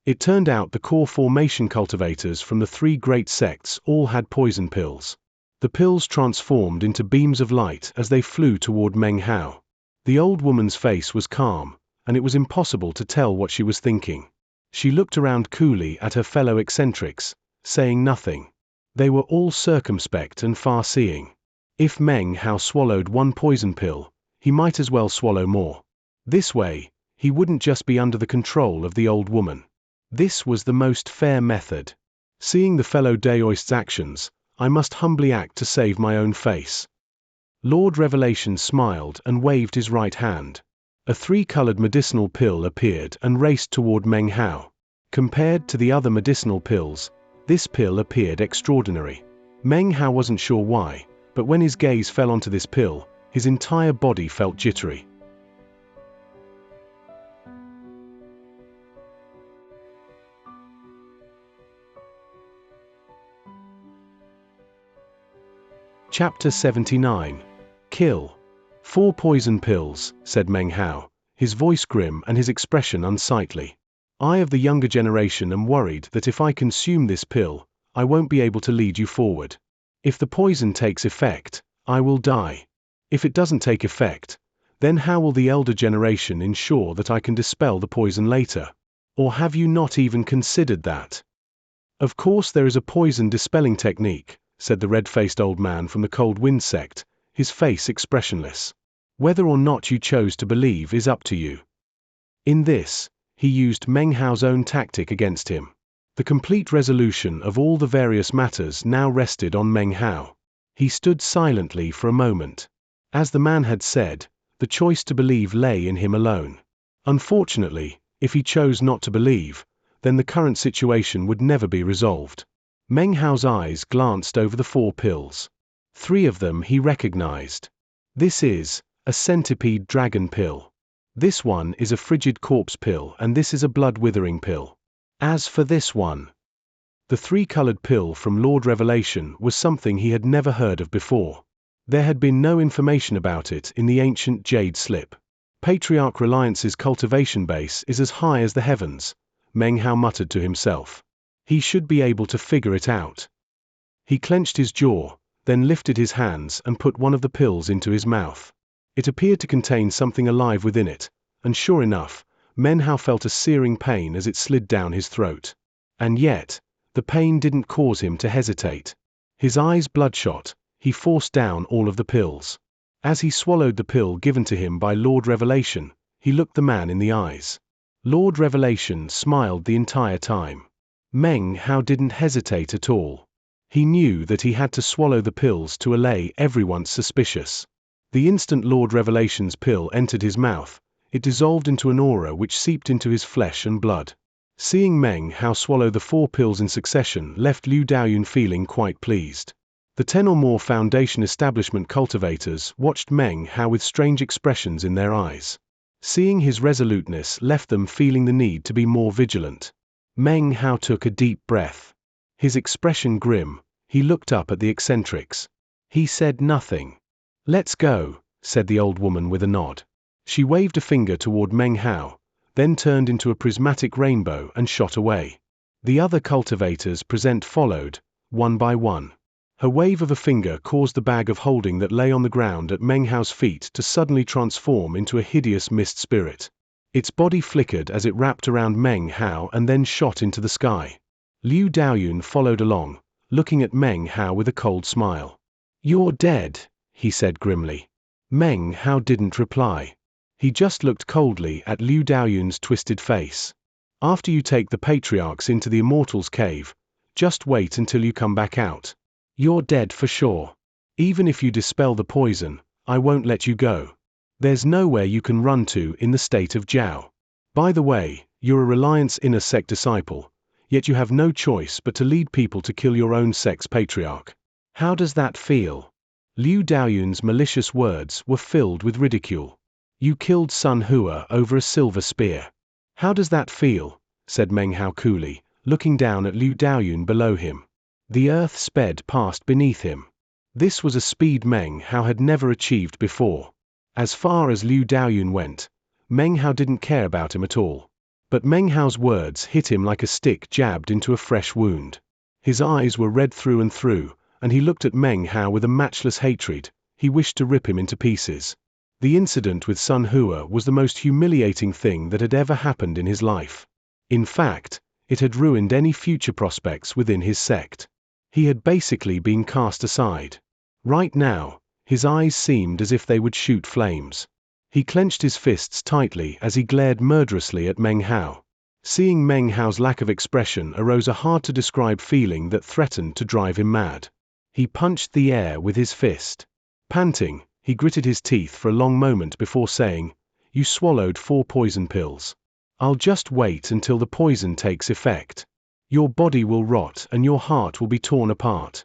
It turned out the core formation cultivators from the three great sects all had poison pills. The pills transformed into beams of light as they flew toward Meng Hao. The old woman's face was calm, and it was impossible to tell what she was thinking. She looked around coolly at her fellow eccentrics, saying nothing. They were all circumspect and far-seeing. If Meng Hao swallowed one poison pill, he might as well swallow more. This way, he wouldn't just be under the control of the old woman. This was the most fair method. Seeing the fellow Daoist's actions, I must humbly act to save my own face. Lord Revelation smiled and waved his right hand. A three-colored medicinal pill appeared and raced toward Meng Hao. Compared to the other medicinal pills, this pill appeared extraordinary. Meng Hao wasn't sure why, but when his gaze fell onto this pill, his entire body felt jittery. Chapter 79. Kill. 4 poison pills, said Meng Hao, his voice grim and his expression unsightly. I of the younger generation am worried that if I consume this pill, I won't be able to lead you forward. If the poison takes effect, I will die. If it doesn't take effect, then how will the elder generation ensure that I can dispel the poison later? Or have you not even considered that? Of course there is a poison dispelling technique, said the red-faced old man from the Cold Wind sect, his face expressionless. Whether or not you chose to believe is up to you. In this, he used Meng Hao's own tactic against him. The complete resolution of all the various matters now rested on Meng Hao. He stood silently for a moment. As the man had said, the choice to believe lay in him alone. Unfortunately, if he chose not to believe, then the current situation would never be resolved. Meng Hao's eyes glanced over the 4 pills. 3 of them he recognized. This is a centipede dragon pill. This one is a frigid corpse pill, and this is a blood-withering pill. As for this one, the 3-colored pill from Lord Revelation was something he had never heard of before. There had been no information about it in the ancient jade slip. Patriarch Reliance's cultivation base is as high as the heavens, Meng Hao muttered to himself. He should be able to figure it out. He clenched his jaw, then lifted his hands and put one of the pills into his mouth. It appeared to contain something alive within it, and sure enough, Meng Hao felt a searing pain as it slid down his throat. And yet, the pain didn't cause him to hesitate. His eyes bloodshot, he forced down all of the pills. As he swallowed the pill given to him by Lord Revelation, he looked the man in the eyes. Lord Revelation smiled the entire time. Meng Hao didn't hesitate at all. He knew that he had to swallow the pills to allay everyone's suspicious. The instant Lord Revelation's pill entered his mouth, it dissolved into an aura which seeped into his flesh and blood. Seeing Meng Hao swallow the 4 pills in succession left Liu Daoyun feeling quite pleased. The 10 or more Foundation establishment cultivators watched Meng Hao with strange expressions in their eyes. Seeing his resoluteness left them feeling the need to be more vigilant. Meng Hao took a deep breath. His expression grim, he looked up at the eccentrics. He said nothing. "Let's go," said the old woman with a nod. She waved a finger toward Meng Hao, then turned into a prismatic rainbow and shot away. The other cultivators present followed, one by one. Her wave of a finger caused the bag of holding that lay on the ground at Meng Hao's feet to suddenly transform into a hideous mist spirit. Its body flickered as it wrapped around Meng Hao and then shot into the sky. Liu Daoyun followed along, looking at Meng Hao with a cold smile. "You're dead," he said grimly. Meng Hao didn't reply. He just looked coldly at Liu Daoyun's twisted face. "After you take the patriarchs into the Immortals' Cave, just wait until you come back out. You're dead for sure. Even if you dispel the poison, I won't let you go. There's nowhere you can run to in the state of Jiao. By the way, you're a Reliance Inner Sect disciple, yet you have no choice but to lead people to kill your own sect's patriarch. How does that feel?" Liu Daoyun's malicious words were filled with ridicule. "You killed Sun Hua over a silver spear. How does that feel?" said Meng Hao coolly, looking down at Liu Daoyun below him. The earth sped past beneath him. This was a speed Meng Hao had never achieved before. As far as Liu Daoyun went, Meng Hao didn't care about him at all. But Meng Hao's words hit him like a stick jabbed into a fresh wound. His eyes were red through and through, and he looked at Meng Hao with a matchless hatred. He wished to rip him into pieces. The incident with Sun Hua was the most humiliating thing that had ever happened in his life. In fact, it had ruined any future prospects within his sect. He had basically been cast aside. Right now, his eyes seemed as if they would shoot flames. He clenched his fists tightly as he glared murderously at Meng Hao. Seeing Meng Hao's lack of expression arose a hard-to-describe feeling that threatened to drive him mad. He punched the air with his fist. Panting, he gritted his teeth for a long moment before saying, "You swallowed 4 poison pills. I'll just wait until the poison takes effect. Your body will rot and your heart will be torn apart.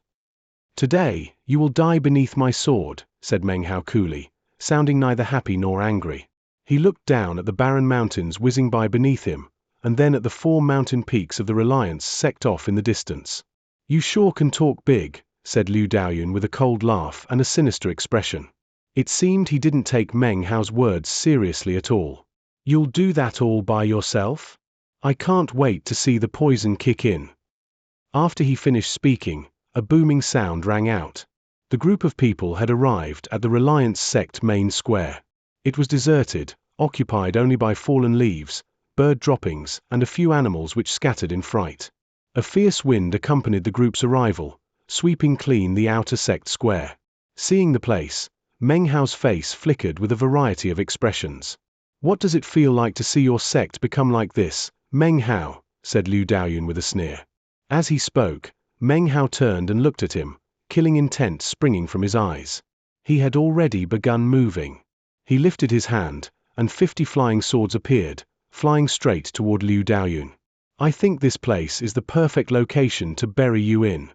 Today, you will die beneath my sword," said Meng Hao coolly, sounding neither happy nor angry. He looked down at the barren mountains whizzing by beneath him, and then at the 4 mountain peaks of the Reliance sect off in the distance. "You sure can talk big," said Liu Daoyun with a cold laugh and a sinister expression. It seemed he didn't take Meng Hao's words seriously at all. "You'll do that all by yourself? I can't wait to see the poison kick in." After he finished speaking, a booming sound rang out. The group of people had arrived at the Reliance sect main square. It was deserted, occupied only by fallen leaves, bird droppings, and a few animals which scattered in fright. A fierce wind accompanied the group's arrival, sweeping clean the outer sect square. Seeing the place, Meng Hao's face flickered with a variety of expressions. "What does it feel like to see your sect become like this, Meng Hao?" said Liu Daoyun with a sneer. As he spoke, Meng Hao turned and looked at him, killing intent springing from his eyes. He had already begun moving. He lifted his hand, and 50 flying swords appeared, flying straight toward Liu Daoyun. "I think this place is the perfect location to bury you in."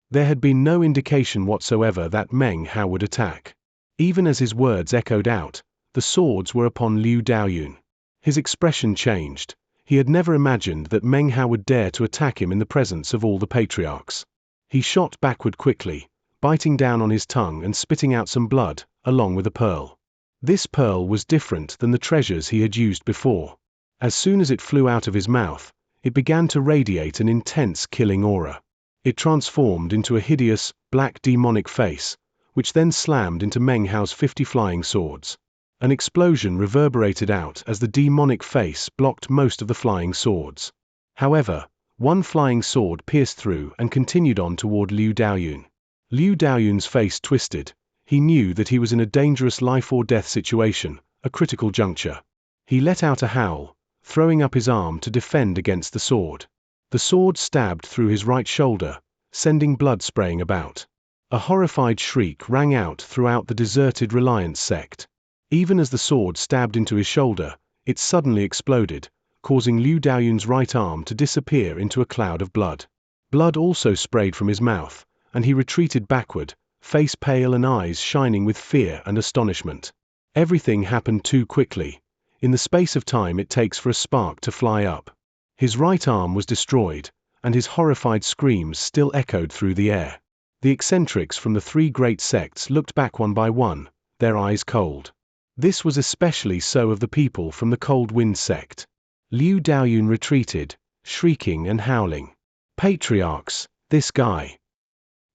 There had been no indication whatsoever that Meng Hao would attack. Even as his words echoed out, the swords were upon Liu Daoyun. His expression changed. He had never imagined that Meng Hao would dare to attack him in the presence of all the patriarchs. He shot backward quickly, biting down on his tongue and spitting out some blood, along with a pearl. This pearl was different than the treasures he had used before. As soon as it flew out of his mouth, it began to radiate an intense killing aura. It transformed into a hideous, black demonic face, which then slammed into Meng Hao's 50 flying swords. An explosion reverberated out as the demonic face blocked most of the flying swords. However, one flying sword pierced through and continued on toward Liu Daoyun. Liu Daoyun's face twisted. He knew that he was in a dangerous life-or-death situation, a critical juncture. He let out a howl, throwing up his arm to defend against the sword. The sword stabbed through his right shoulder, sending blood spraying about. A horrified shriek rang out throughout the deserted Reliance sect. Even as the sword stabbed into his shoulder, it suddenly exploded, causing Liu Daoyun's right arm to disappear into a cloud of blood. Blood also sprayed from his mouth, and he retreated backward, face pale and eyes shining with fear and astonishment. Everything happened too quickly, in the space of time it takes for a spark to fly up. His right arm was destroyed, and his horrified screams still echoed through the air. The eccentrics from the three great sects looked back one by one, their eyes cold. This was especially so of the people from the Cold Wind sect. Liu Daoyun retreated, shrieking and howling. Patriarchs, this guy.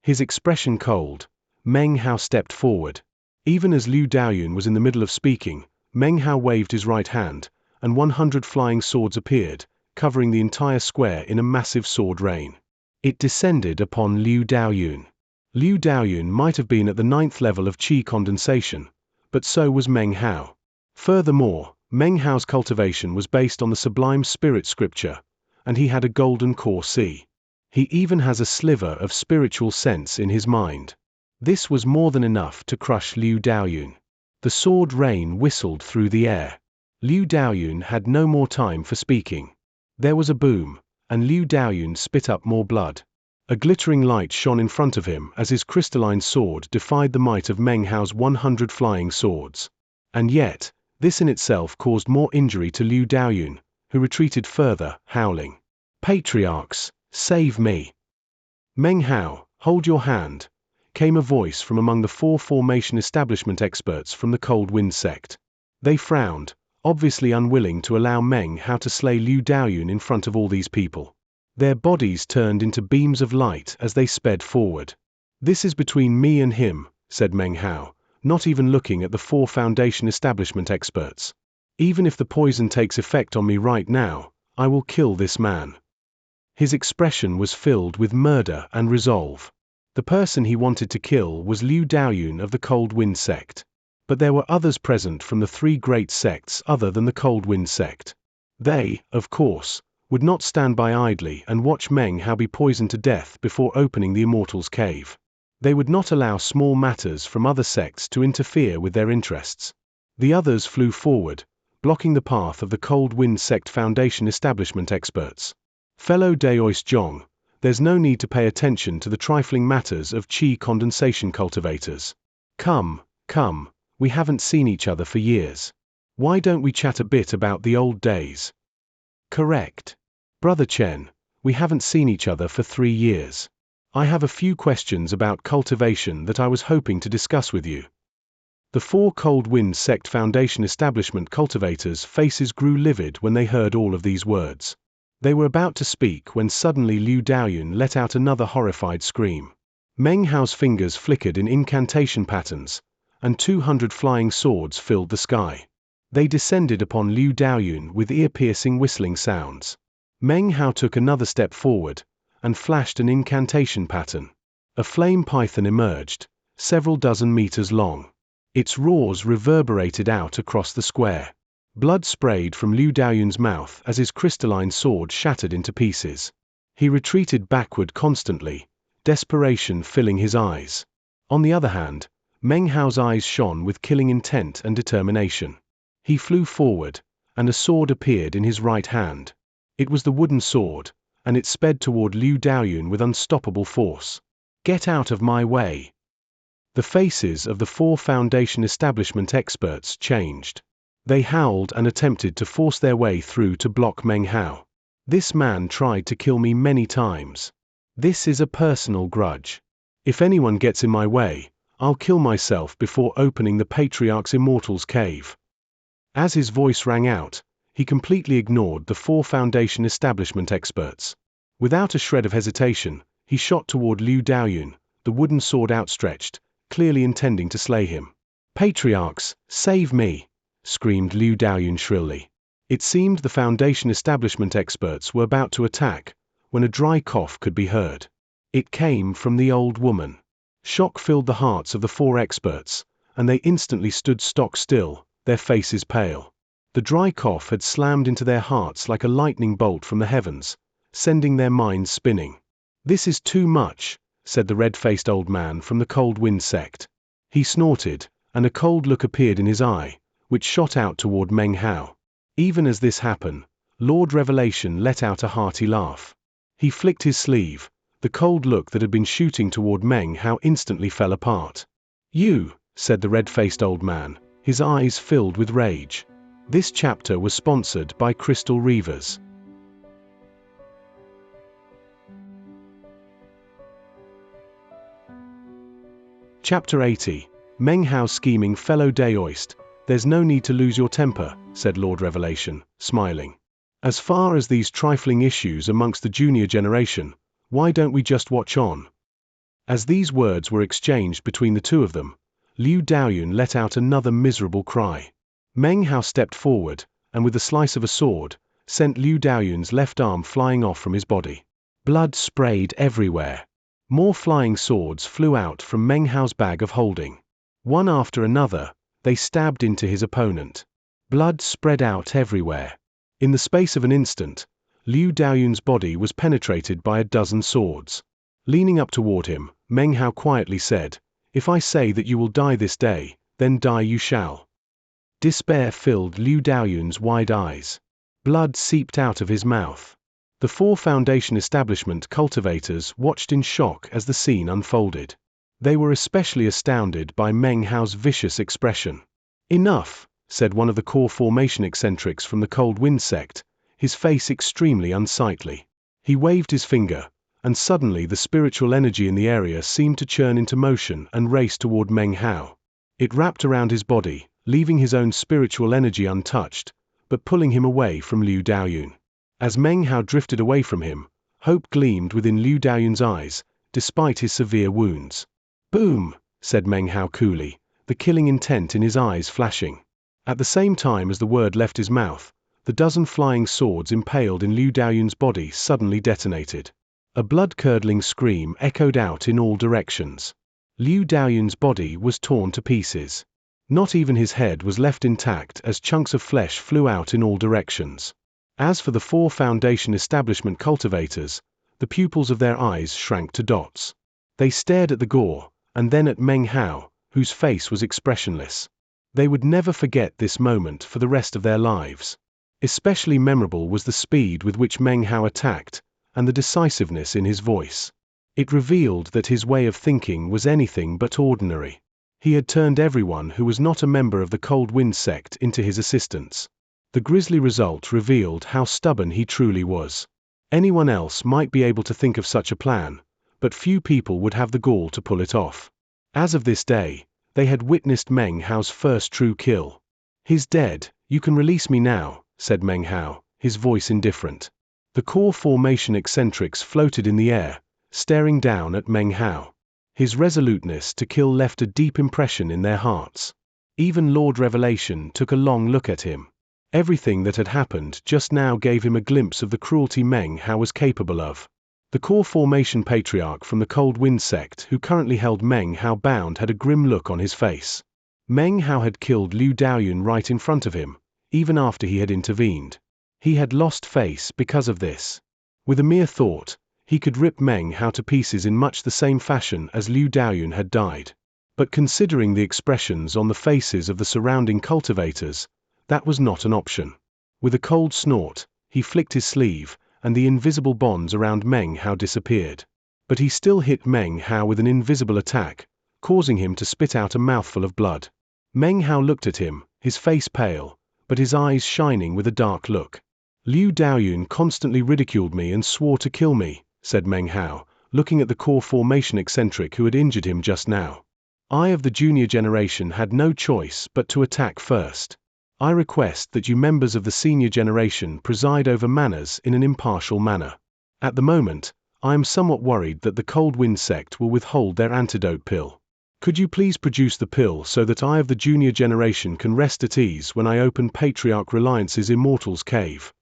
His expression cold, Meng Hao stepped forward. Even as Liu Daoyun was in the middle of speaking, Meng Hao waved his right hand, and 100 flying swords appeared, covering the entire square in a massive sword rain. It descended upon Liu Daoyun. Liu Daoyun might have been at the 9th level of qi condensation, but so was Meng Hao. Furthermore, Meng Hao's cultivation was based on the sublime spirit scripture, and he had a golden core C. He even has a sliver of spiritual sense in his mind. This was more than enough to crush Liu Daoyun. The sword rain whistled through the air. Liu Daoyun had no more time for speaking. There was a boom, and Liu Daoyun spit up more blood. A glittering light shone in front of him as his crystalline sword defied the might of Meng Hao's 100 flying swords. And yet, this in itself caused more injury to Liu Daoyun, who retreated further, howling. Patriarchs, save me. Meng Hao, hold your hand, came a voice from among the 4 formation establishment experts from the Cold Wind sect. They frowned, obviously unwilling to allow Meng Hao to slay Liu Daoyun in front of all these people. Their bodies turned into beams of light as they sped forward. This is between me and him, said Meng Hao, not even looking at the 4 foundation establishment experts. Even if the poison takes effect on me right now, I will kill this man. His expression was filled with murder and resolve. The person he wanted to kill was Liu Daoyun of the Cold Wind sect. But there were others present from the 3 great sects other than the Cold Wind sect. They, of course, would not stand by idly and watch Meng Hao be poisoned to death before opening the Immortal's Cave. They would not allow small matters from other sects to interfere with their interests. The others flew forward, blocking the path of the Cold Wind sect foundation establishment experts. Fellow Daoist Zhong, there's no need to pay attention to the trifling matters of qi condensation cultivators. Come, we haven't seen each other for years. Why don't we chat a bit about the old days? Correct. Brother Chen, we haven't seen each other for 3 years. I have a few questions about cultivation that I was hoping to discuss with you. The 4 Cold Wind sect foundation establishment cultivators' faces grew livid when they heard all of these words. They were about to speak when suddenly Liu Daoyun let out another horrified scream. Meng Hao's fingers flickered in incantation patterns, and 200 flying swords filled the sky. They descended upon Liu Daoyun with ear-piercing whistling sounds. Meng Hao took another step forward, and flashed an incantation pattern. A flame python emerged, several dozen meters long. Its roars reverberated out across the square. Blood sprayed from Liu Daoyun's mouth as his crystalline sword shattered into pieces. He retreated backward constantly, desperation filling his eyes. On the other hand, Meng Hao's eyes shone with killing intent and determination. He flew forward, and a sword appeared in his right hand. It was the wooden sword, and it sped toward Liu Daoyun with unstoppable force. Get out of my way! The faces of the 4 foundation establishment experts changed. They howled and attempted to force their way through to block Meng Hao. This man tried to kill me many times. This is a personal grudge. If anyone gets in my way, I'll kill myself before opening the Patriarch's Immortal's Cave. As his voice rang out, he completely ignored the 4 foundation establishment experts. Without a shred of hesitation, he shot toward Liu Daoyun, the wooden sword outstretched, clearly intending to slay him. Patriarchs, save me! Screamed Liu Daoyun shrilly. It seemed the foundation establishment experts were about to attack, when a dry cough could be heard. It came from the old woman. Shock filled the hearts of the 4 experts, and they instantly stood stock still, their faces pale. The dry cough had slammed into their hearts like a lightning bolt from the heavens, sending their minds spinning. "This is too much," said the red-faced old man from the Cold Wind sect. He snorted, and a cold look appeared in his eye, which shot out toward Meng Hao. Even as this happened, Lord Revelation let out a hearty laugh. He flicked his sleeve. The cold look that had been shooting toward Meng Hao instantly fell apart. "You," said the red-faced old man, his eyes filled with rage. This chapter was sponsored by Crystal Reavers. Chapter 80. Meng Hao scheming fellow Daoist. "There's no need to lose your temper," said Lord Revelation, smiling. "As far as these trifling issues amongst the junior generation, why don't we just watch on?" As these words were exchanged between the two of them, Liu Daoyun let out another miserable cry. Meng Hao stepped forward, and with the slice of a sword, sent Liu Daoyun's left arm flying off from his body. Blood sprayed everywhere. More flying swords flew out from Meng Hao's bag of holding. One after another, they stabbed into his opponent. Blood spread out everywhere. In the space of an instant, Liu Daoyun's body was penetrated by a dozen swords. Leaning up toward him, Meng Hao quietly said, "If I say that you will die this day, then die you shall." Despair filled Liu Daoyun's wide eyes. Blood seeped out of his mouth. The four Foundation establishment cultivators watched in shock as the scene unfolded. They were especially astounded by Meng Hao's vicious expression. "Enough," said one of the core formation eccentrics from the Cold Wind sect, his face extremely unsightly. He waved his finger, and suddenly the spiritual energy in the area seemed to churn into motion and race toward Meng Hao. It wrapped around his body, leaving his own spiritual energy untouched, but pulling him away from Liu Daoyun. As Meng Hao drifted away from him, hope gleamed within Liu Daoyun's eyes, despite his severe wounds. "Boom," said Meng Hao coolly, the killing intent in his eyes flashing. At the same time as the word left his mouth, the dozen flying swords impaled in Liu Daoyun's body suddenly detonated. A blood-curdling scream echoed out in all directions. Liu Daoyun's body was torn to pieces. Not even his head was left intact as chunks of flesh flew out in all directions. As for the four Foundation establishment cultivators, the pupils of their eyes shrank to dots. They stared at the gore, and then at Meng Hao, whose face was expressionless. They would never forget this moment for the rest of their lives. Especially memorable was the speed with which Meng Hao attacked, and the decisiveness in his voice. It revealed that his way of thinking was anything but ordinary. He had turned everyone who was not a member of the Cold Wind sect into his assistants. The grisly result revealed how stubborn he truly was. Anyone else might be able to think of such a plan, but few people would have the gall to pull it off. As of this day, they had witnessed Meng Hao's first true kill. "He's dead, you can release me now," said Meng Hao, his voice indifferent. The core formation eccentrics floated in the air, staring down at Meng Hao. His resoluteness to kill left a deep impression in their hearts. Even Lord Revelation took a long look at him. Everything that had happened just now gave him a glimpse of the cruelty Meng Hao was capable of. The core formation patriarch from the Cold Wind sect who currently held Meng Hao bound had a grim look on his face. Meng Hao had killed Liu Daoyun right in front of him, even after he had intervened. He had lost face because of this. With a mere thought, he could rip Meng Hao to pieces in much the same fashion as Liu Daoyun had died. But considering the expressions on the faces of the surrounding cultivators, that was not an option. With a cold snort, he flicked his sleeve, and the invisible bonds around Meng Hao disappeared. But he still hit Meng Hao with an invisible attack, causing him to spit out a mouthful of blood. Meng Hao looked at him, his face pale, but his eyes shining with a dark look. "Liu Daoyun constantly ridiculed me and swore to kill me," said Meng Hao, looking at the core formation eccentric who had injured him just now. "I of the junior generation had no choice but to attack first. I request that you members of the senior generation preside over manners in an impartial manner. At the moment, I am somewhat worried that the Cold Wind sect will withhold their antidote pill. Could you please produce the pill so that I of the junior generation can rest at ease when I open Patriarch Reliance's Immortal's Cave?"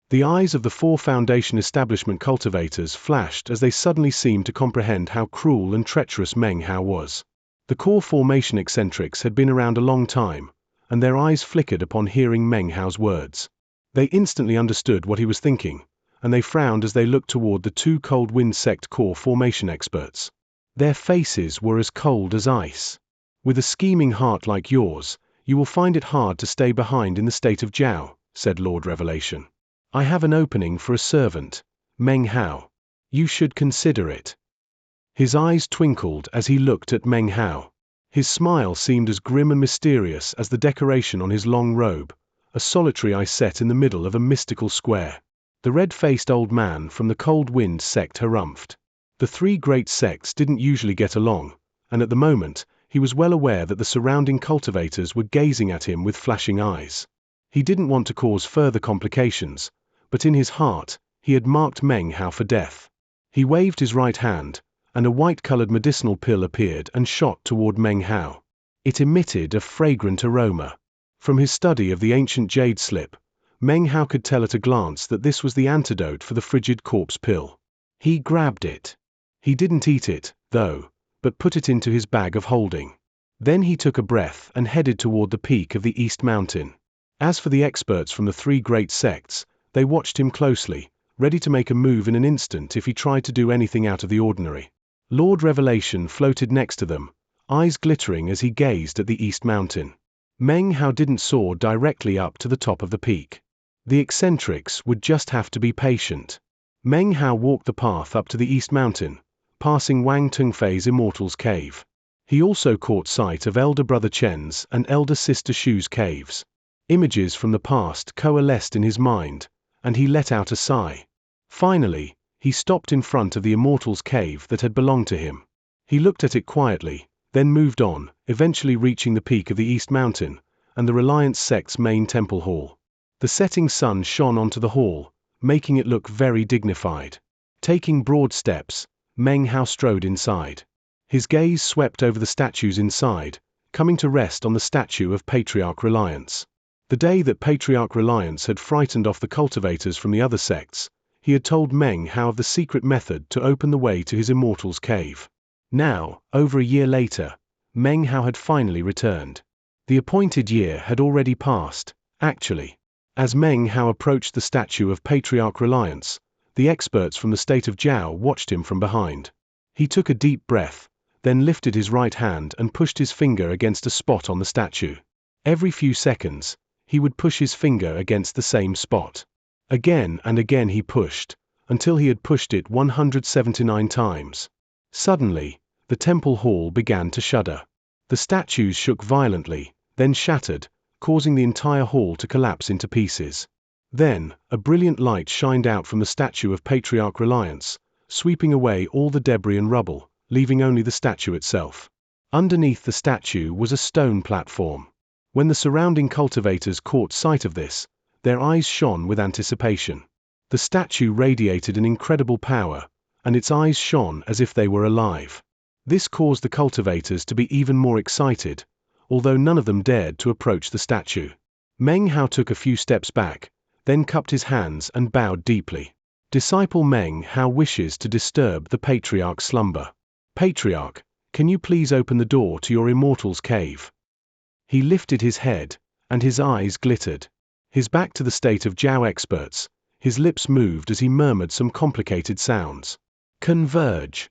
The eyes of the four Foundation establishment cultivators flashed as they suddenly seemed to comprehend how cruel and treacherous Meng Hao was. The core formation eccentrics had been around a long time, and their eyes flickered upon hearing Meng Hao's words. They instantly understood what he was thinking, and they frowned as they looked toward the two cold wind sect core formation experts. Their faces were as cold as ice. With a scheming heart like yours, you will find it hard to stay behind in the state of Jiao, said Lord Revelation. I have an opening for a servant, Meng Hao. You should consider it. His eyes twinkled as he looked at Meng Hao. His smile seemed as grim and mysterious as the decoration on his long robe, a solitary eye set in the middle of a mystical square. The red-faced old man from the cold wind sect harumphed. The three great sects didn't usually get along, and at the moment, he was well aware that the surrounding cultivators were gazing at him with flashing eyes. He didn't want to cause further complications, but in his heart, he had marked Meng Hao for death. He waved his right hand, and a white-colored medicinal pill appeared and shot toward Meng Hao. It emitted a fragrant aroma. From his study of the ancient jade slip, Meng Hao could tell at a glance that this was the antidote for the frigid corpse pill. He grabbed it. He didn't eat it, though, but put it into his bag of holding. Then he took a breath and headed toward the peak of the East Mountain. As for the experts from the three great sects, they watched him closely, ready to make a move in an instant if he tried to do anything out of the ordinary. Lord Revelation floated next to them, eyes glittering as he gazed at the East Mountain. Meng Hao didn't soar directly up to the top of the peak. The eccentrics would just have to be patient. Meng Hao walked the path up to the East Mountain, passing Wang Tungfei's Immortal's Cave. He also caught sight of elder brother Chen's and elder sister Shu's caves. Images from the past coalesced in his mind, and he let out a sigh. Finally, he stopped in front of the Immortal's Cave that had belonged to him. He looked at it quietly, then moved on, eventually reaching the peak of the East Mountain, and the Reliance sect's main temple hall. The setting sun shone onto the hall, making it look very dignified. Taking broad steps, Meng Hao strode inside. His gaze swept over the statues inside, coming to rest on the statue of Patriarch Reliance. The day that Patriarch Reliance had frightened off the cultivators from the other sects, he had told Meng Hao of the secret method to open the way to his Immortal's Cave. Now, over a year later, Meng Hao had finally returned. The appointed year had already passed, actually. As Meng Hao approached the statue of Patriarch Reliance, the experts from the state of Jiao watched him from behind. He took a deep breath, then lifted his right hand and pushed his finger against a spot on the statue. Every few seconds, he would push his finger against the same spot. Again and again he pushed, until he had pushed it 179 times. Suddenly, the temple hall began to shudder. The statues shook violently, then shattered, causing the entire hall to collapse into pieces. Then, a brilliant light shined out from the statue of Patriarch Reliance, sweeping away all the debris and rubble, leaving only the statue itself. Underneath the statue was a stone platform. When the surrounding cultivators caught sight of this, their eyes shone with anticipation. The statue radiated an incredible power, and its eyes shone as if they were alive. This caused the cultivators to be even more excited, although none of them dared to approach the statue. Meng Hao took a few steps back, then cupped his hands and bowed deeply. Disciple Meng Hao wishes to disturb the Patriarch's slumber. Patriarch, can you please open the door to your Immortal's Cave? He lifted his head, and his eyes glittered. His back to the state of Jiao experts, his lips moved as he murmured some complicated sounds. Converge.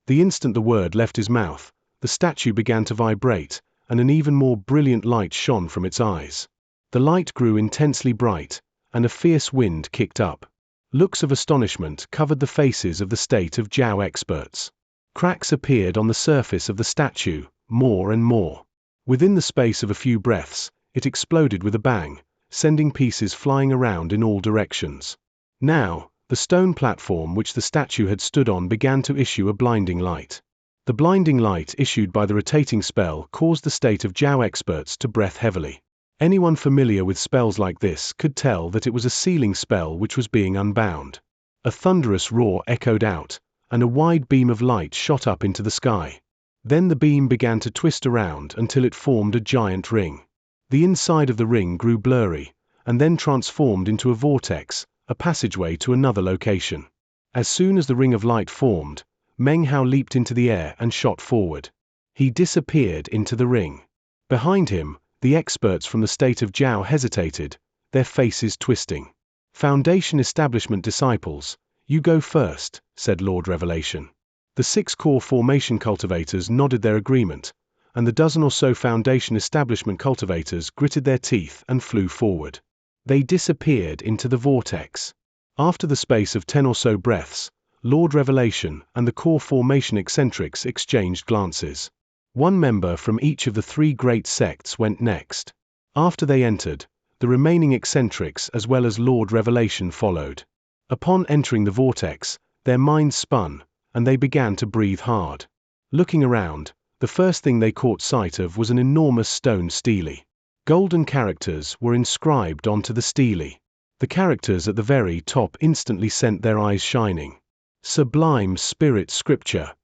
The instant the word left his mouth, the statue began to vibrate, and an even more brilliant light shone from its eyes. The light grew intensely bright, and a fierce wind kicked up. Looks of astonishment covered the faces of the state of Jiao experts. Cracks appeared on the surface of the statue, more and more. Within the space of a few breaths, it exploded with a bang, sending pieces flying around in all directions. Now, the stone platform which the statue had stood on began to issue a blinding light. The blinding light issued by the rotating spell caused the state of Jiao experts to breath heavily. Anyone familiar with spells like this could tell that it was a sealing spell which was being unbound. A thunderous roar echoed out, and a wide beam of light shot up into the sky. Then the beam began to twist around until it formed a giant ring. The inside of the ring grew blurry, and then transformed into a vortex, a passageway to another location. As soon as the ring of light formed, Meng Hao leaped into the air and shot forward. He disappeared into the ring. Behind him, the experts from the state of Jiao hesitated, their faces twisting. "Foundation Establishment disciples, you go first," said Lord Revelation. The 6 core formation cultivators nodded their agreement, and the dozen or so Foundation Establishment cultivators gritted their teeth and flew forward. They disappeared into the vortex. After the space of 10 or so breaths, Lord Revelation and the core formation eccentrics exchanged glances. One member from each of the 3 great sects went next. After they entered, the remaining eccentrics as well as Lord Revelation followed. Upon entering the vortex, their minds spun, and they began to breathe hard. Looking around, the first thing they caught sight of was an enormous stone stele. Golden characters were inscribed onto the stele. The characters at the very top instantly sent their eyes shining. "Sublime Spirit Scripture,"